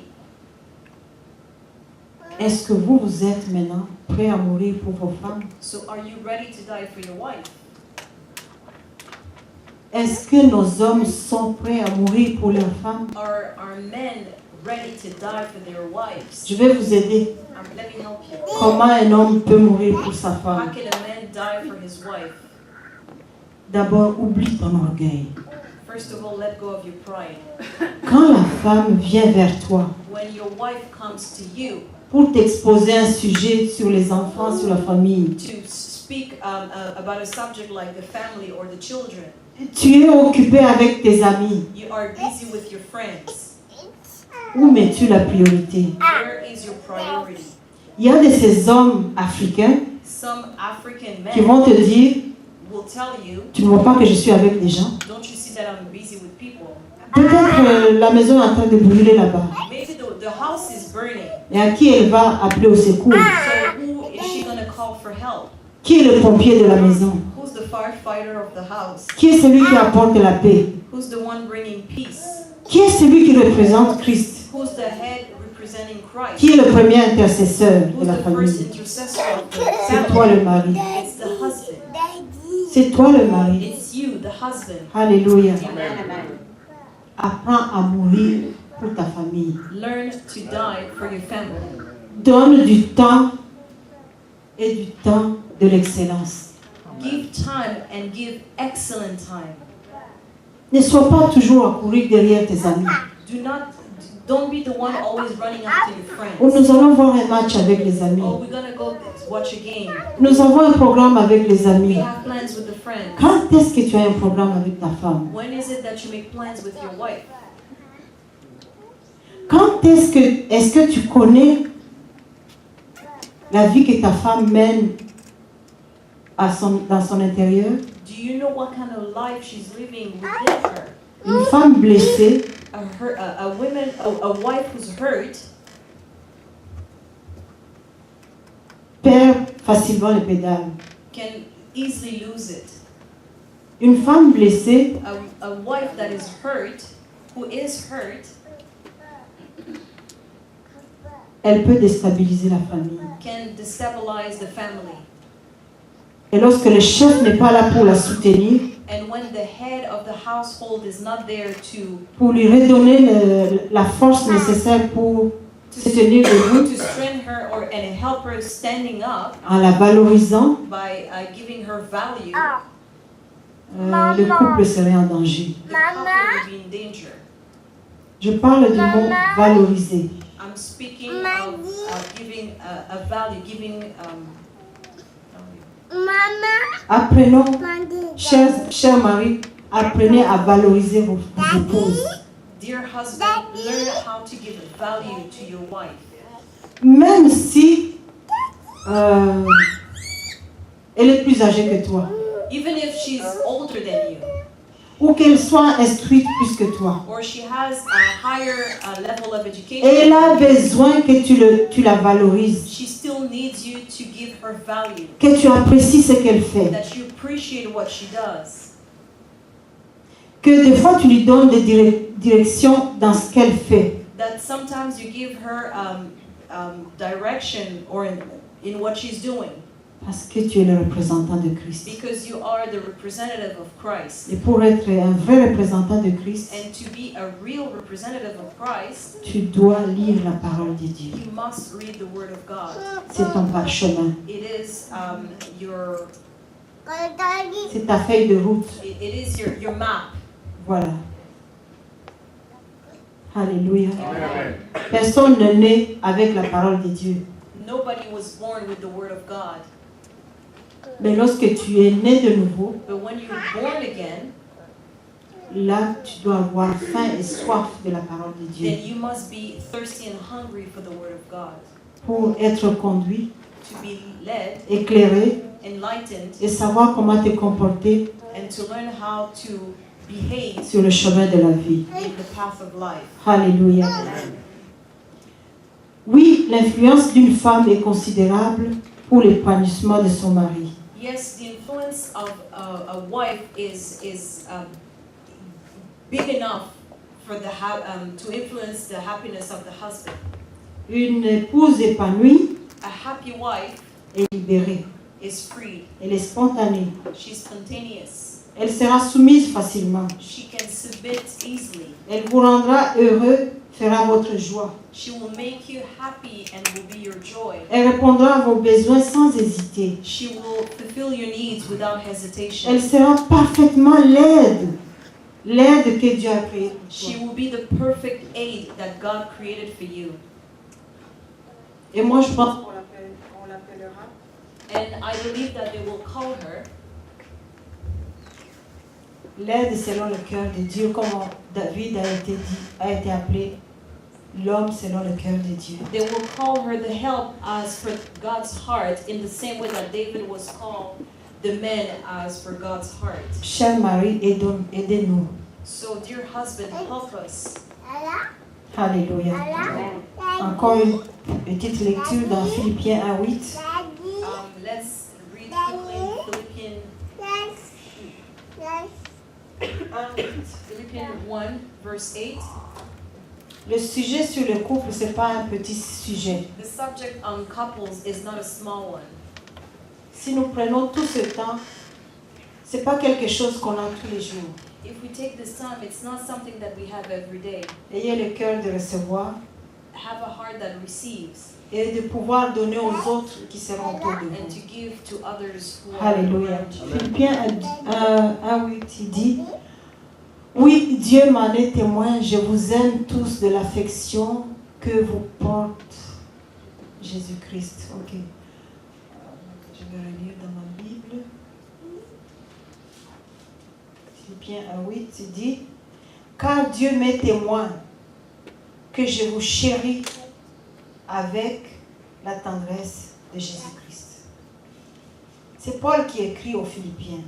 Est-ce que vous êtes maintenant prêts à mourir pour vos femmes? So are you ready to die for your wife? Est-ce que nos hommes sont prêts à mourir pour leurs femmes? Are men ready to die for their wives? Je vais vous aider. Let me help you. Comment un homme peut mourir pour sa How femme? can a man die for his wife? D'abord, oublie ton orgueil. First of all, let go of your pride. Quand la femme vient vers toi When your wife comes to you pour t'exposer un sujet sur les enfants, sur la famille, to speak about a subject like the family or the children, tu es occupé avec tes amis. you are busy with your friends. Où mets-tu la priorité? Where is your priority? Il y a de ces hommes africains Some African qui men vont te dire, will tell you, tu ne vois pas que je suis avec des gens. don't you see that I'm busy with people? Peut-être la maison est en train de brûler là-bas. Maybe the house is burning. Et à qui elle va appeler au secours? So who is she going to call for help? Qui est le pompier de la maison? Who's the firefighter of the house? Qui est celui qui apporte la paix? Who's the one bringing peace? Qui est celui qui représente Christ? Who's the head representing Christ? Qui est le premier intercesseur de Who's la the first famille? intercessor of the C'est toi family? le mari. It's the husband. C'est toi le mari. It's you, the husband. Alléluia. Amen. Apprends à mourir pour ta famille. Learn to die for your family. Donne du temps et du temps de l'excellence. Give time and give excellent time. Ne sois pas toujours à courir derrière tes amis. Don't be the one always running after your Ou friends. nous allons voir un match avec les amis. Oh, we're gonna go watch a game. Nous avons un programme avec les We amis. have plans with the friends. Quand est-ce que tu as un programme avec ta femme? When is it that you make plans with your wife? Quand est-ce que tu connais la vie que ta femme mène dans son intérieur? Do you know what kind of life she's living within her? Une femme blessée A wife who's hurt perd facilement les pédales. can easily lose it. Une femme blessée A wife that is hurt, who is hurt, elle peut déstabiliser la famille. can destabilize the family. Et lorsque le chef n'est pas là pour la soutenir, And when the head of the household is not there to pour lui redonner la force nécessaire pour se tenir debout, strengthen her and help her standing up en la valorisant, by giving her value, le couple serait en danger. the couple will be in danger. Je parle du mot valoriser. I'm speaking of giving a value, giving Apprenons, chers maris, apprenez à valoriser vos épouses. dear husband, learn how to give value to your wife. Même si elle est plus âgée que toi. Even if she's older than you, ou qu'elle soit instruite plus que toi. or she has a higher level of education. Et elle a besoin que tu la valorises, She still needs you to give her value, que tu apprécies ce qu'elle fait, that you appreciate what she does. que des fois tu lui donnes des directions dans ce qu'elle fait. That sometimes you give her direction or in what she's doing, Parce que tu es le représentant de Christ. because you are the representative of Christ. Et pour être un vrai représentant de Christ, And to be a real representative of Christ, tu dois lire la parole de Dieu. you must read the Word of God. C'est ton parchemin. It is your C'est ta feuille de route. it is your map. Voilà. Alléluia. Amen. Personne n'est né avec la parole de Dieu. Nobody was born with the Word of God. Mais lorsque tu es né de nouveau, But when you're born again, là, tu dois avoir faim et soif de la parole de Dieu then you must be thirsty and hungry for the Word of God. pour être conduit, To be led, éclairé enlightened, et savoir comment te comporter and to learn how to behave sur le chemin de la vie. in the path of life. Alléluia. Oui, l'influence d'une femme est considérable pour l'épanouissement de son mari. Yes, the influence of a wife is big enough for to influence the happiness of the husband. Une épouse épanouie A happy wife est libérée. is free. Elle est spontanée. She's spontaneous. Elle sera soumise facilement. She can submit easily. Elle vous rendra heureux, fera votre joie. She will make you happy and will be your joy. Elle répondra à vos besoins sans hésiter. She will fulfill your needs without hesitation. Elle sera parfaitement l'aide que Dieu a créée pour She toi. will be the perfect aid that God created for you. Et moi, je pense qu'on l'appellera And I believe that they will call her l'aide selon le cœur de Dieu, comme David a été appelé l'homme selon le cœur de Dieu. They will call her the help as for God's heart, in the same way that David was called the man as for God's heart. Cher Marie, aidez-nous. So, dear husband, help us. Alléluia. Encore une petite lecture dans Philippiens 1:8. Let's read quickly Philippians 1, verse 8. Le sujet sur le couple, c'est pas un petit sujet. The subject on couples is not a small one. Si nous prenons tout ce temps, c'est pas quelque chose qu'on a tous les jours. If we take this time, it's not something that we have every day. Ayez le cœur de recevoir Have a heart that receives et de pouvoir donner aux autres qui seront autour de and vous. to give to others who are Alléluia. around you. Philippiens 1:8, il dit: Oui, Dieu m'en est témoin, je vous aime tous de l'affection que vous porte Jésus-Christ. Ok. Je vais relire dans ma Bible. Philippiens 1:8, il dit: Car Dieu m'est témoin que je vous chéris avec la tendresse de Jésus-Christ. C'est Paul qui écrit aux Philippiens.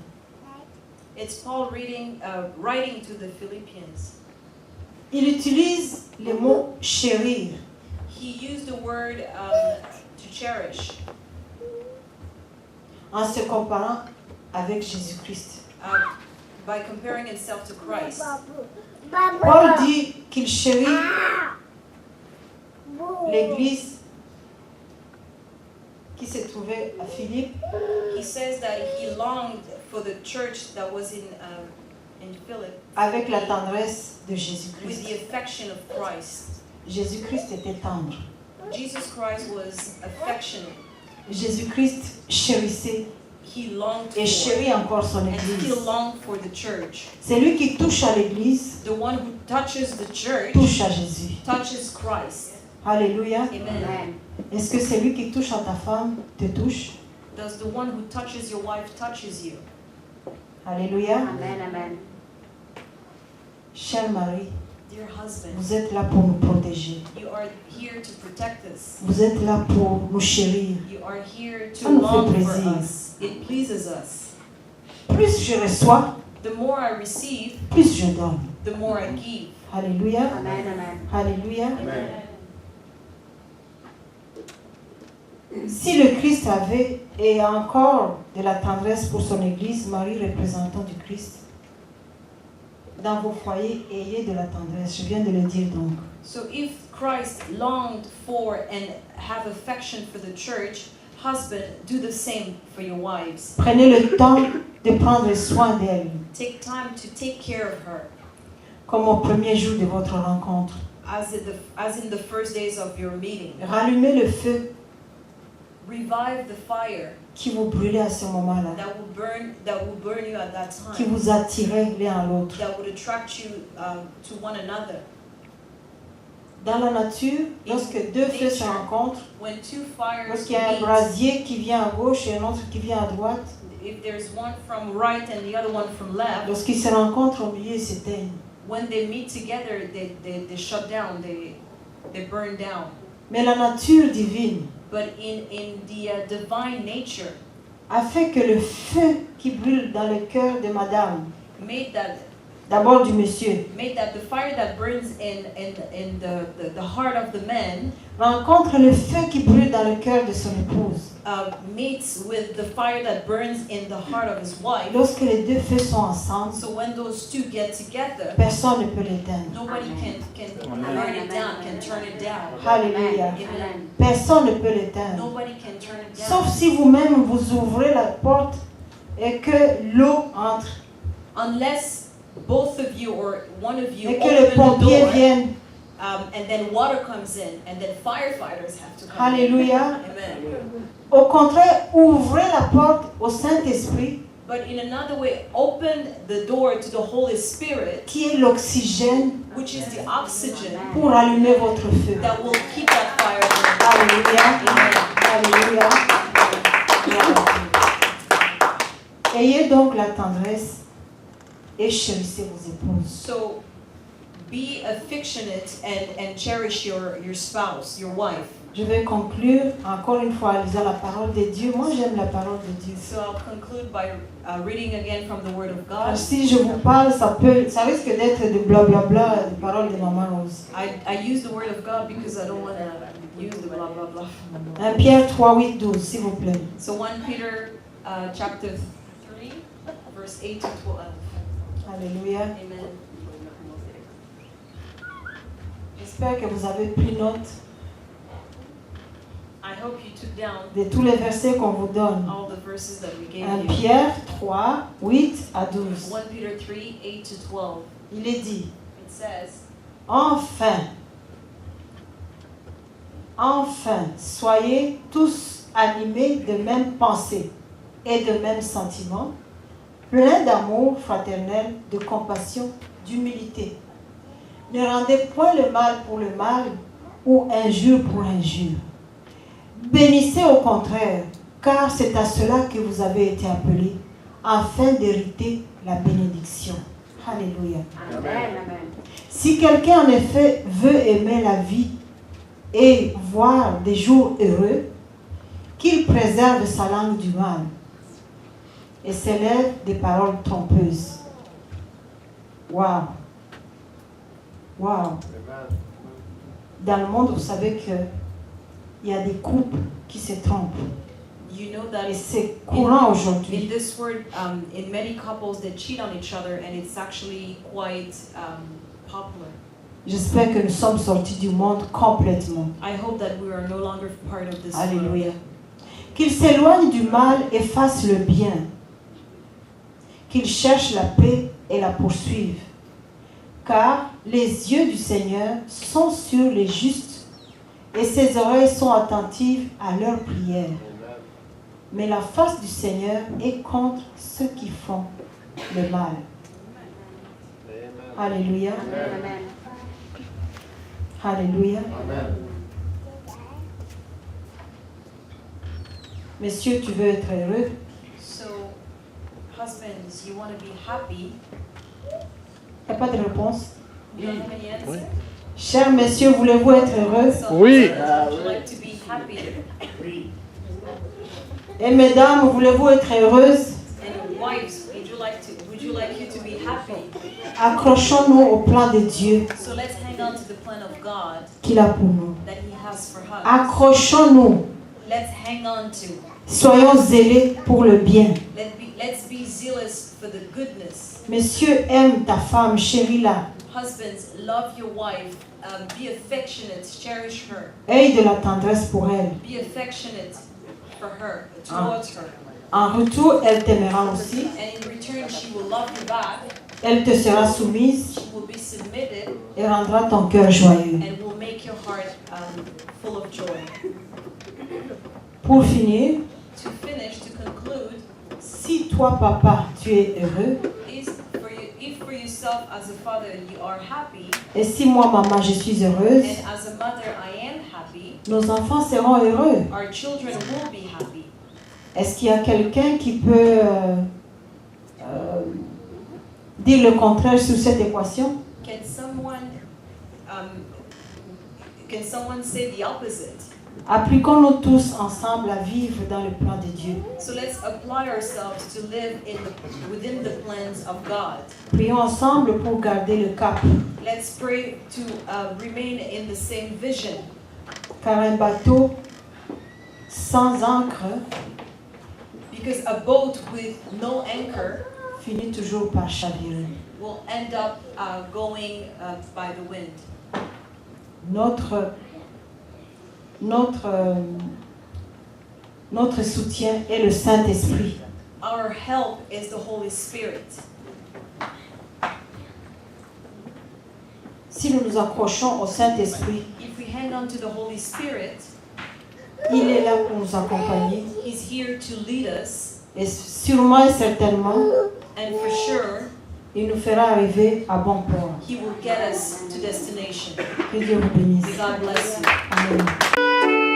It's Paul writing to the Philippians. Il utilise le mot chérir. He used the word to cherish En se comparant avec Jésus-Christ. by comparing himself to Christ. Paul dit qu'il chérit l'église qui se trouvait à Philippe He says that he longed for the church that was in Philip avec la tendresse de with Jésus-Christ. the affection of Christ. Jésus-Christ était tendre. Jesus Christ was affectionate. Jésus-Christ chérissait He longed et for chérit encore son and église. still longed for the church. Celui qui touche à l'église The one who touches the church touche à Jésus. touches Christ. Alléluia. Amen. Est-ce que celui qui touche à ta femme te touche? Does the one who touches your wife touches you? Alléluia. Amen. Chère Marie, Dear husband, vous êtes là pour nous protéger. you are here to protect us. Vous êtes là pour nous chérir. You are here to Ça nous fait long for plaisir. us. It pleases us. Plus je reçois, The more I receive, plus je donne. the more I give. Alléluia. Amen, amen. Alléluia. Amen. Si le Christ avait et a encore de la tendresse pour son Église, Marie représentant du Christ, dans vos foyers, ayez de la tendresse. Je viens de le dire donc. So if Christ longed for and have affection for the church, husband, do the same for your wives. Prenez le temps de prendre soin d'elle, Take time to take care of her, comme au premier jour de votre rencontre. as in the first days of your meeting. Rallumez le feu Revive the fire qui vous brûlait à ce moment-là, that will burn you at that qui time, vous attirait l'un à l'autre. that would attract you to one another. Dans la nature, lorsque deux feux se rencontrent, When two fires lorsqu'il y a un meet, brasier qui vient à gauche et un autre qui vient à droite, if there's one from right and the other one from left, lorsqu'ils se rencontrent au milieu, ils s'éteignent. when they meet together, they shut down, they burn down. Mais la nature divine But in the divine nature, a fait que le feu qui brûle dans le cœur de madame, made that d'abord du monsieur, the fire that burns in the heart of the man rencontre le feu qui brûle dans le cœur de son épouse. meets with the fire that burns in the heart of his wife. Lorsque les deux feux sont ensemble, So when those two get together, personne ne peut l'éteindre. nobody can burn it down, can turn it down. Alléluia. Amen. Personne ne peut l'éteindre. Nobody can turn it down. Sauf si vous-même vous ouvrez la porte et que l'eau entre Unless both of you or one of you et que le open the pompier door, vienne. and then water comes in, and then firefighters have to come Alléluia. in. Amen. Au contraire, ouvrez la porte au Saint-Esprit But in another way, open the door to the Holy Spirit, qui est l'oxygène which is the oxygen pour allumer votre feu. that will keep that fire burning. Alléluia. Alléluia. Ayez donc la tendresse et chérissez vos épouses. So be affectionate and cherish your spouse, your wife. Je vais conclure encore une fois en lisant la parole de Dieu. Moi, j'aime la parole de Dieu. So I'll conclude by reading again from the Word of God. Alors, si je vous parle, ça risque d'être de blablabla, des paroles de Maman Rose. I use the Word of God because I don't want to use the blah blah blah. 1 Pierre 3, 8, 12, s'il vous plaît. So 1 Peter chapter 3, verse 8 to 12. Alléluia. Amen. J'espère que vous avez pris note I hope you took down de tous les versets qu'on vous donne. all the verses that we gave 1 you. Pierre 3, 8 à 12. 1 Peter 3, 8 to 12. Il est dit, It says, enfin, soyez tous animés de même pensée et de même sentiment, pleins d'amour fraternel, de compassion, d'humilité. Ne rendez point le mal pour le mal ou injure pour injure. Bénissez au contraire, car c'est à cela que vous avez été appelés, afin d'hériter la bénédiction. Alléluia. Amen, amen. Si quelqu'un en effet veut aimer la vie et voir des jours heureux, qu'il préserve sa langue du mal et s'élève des paroles trompeuses. Waouh! Waouh! Dans le monde, vous savez qu'il y a des couples qui se trompent. you know that Et c'est courant aujourd'hui. in this word, in many couples they cheat on each other, and it's actually quite popular. J'espère que nous sommes sortis du monde complètement. I hope that we are no longer part of this Alléluia. world. Qu'il s'éloigne du mal et fasse le bien. Qu'il cherche la paix et la poursuive. Car les yeux du Seigneur sont sur les justes et ses oreilles sont attentives à leurs prières. Mais la face du Seigneur est contre ceux qui font le mal. Alléluia. Amen, amen. Alléluia. Amen. Messieurs, tu veux être heureux? So, husbands, you want to be happy. Il n'y a pas de réponse. You don't have any answer? Chers messieurs, voulez-vous être heureux? So, Oui. husbands, would you like to be happy? Oui. Et mesdames, voulez-vous être heureuses? And wives, would you like you to be happy. Accrochons-nous au plan de Dieu So let's hang on to the plan of God qu'il a pour nous. that He has for us. Accrochons-nous. Let's hang on to. Soyons zélés pour le bien. Let's be zealous for the goodness. Monsieur, aime ta femme, chérie-la. Husbands, love your wife. Be affectionate, cherish her. Aie de la tendresse pour elle. Be affectionate for her, towards her. En retour, elle t'aimera aussi. And in return, she will love you back. Elle te sera soumise She will be submitted et rendra ton cœur joyeux. and will make your heart full of joy. Pour finir, To finish, to conclude, si toi, papa, tu es heureux, is for you, if for yourself as a father you are happy, et si moi, maman, je suis heureuse, and as a mother I am happy, nos enfants seront heureux. our children will be happy. Est-ce qu'il y a quelqu'un qui peut dire le contraire sur cette équation? Can someone say the opposite? Appliquons-nous tous ensemble à vivre dans le plan de Dieu. So let's apply ourselves to live within the plans of God. Prions ensemble pour garder le cap. Let's pray to remain in the same vision. Car un bateau sans ancre Because a boat with no anchor finit toujours par chavirer. will end up going by the wind. Notre soutien est le Saint-Esprit. Our help is the Holy Spirit. Si nous nous accrochons au Saint-Esprit, If we hang on to the Holy Spirit, il est là pour nous accompagner. He's here to lead us, Et sûrement et certainement, and for sure, il nous fera arriver à bon port. He will get us to destination. Que Dieu vous bénisse. May God bless you. Amen.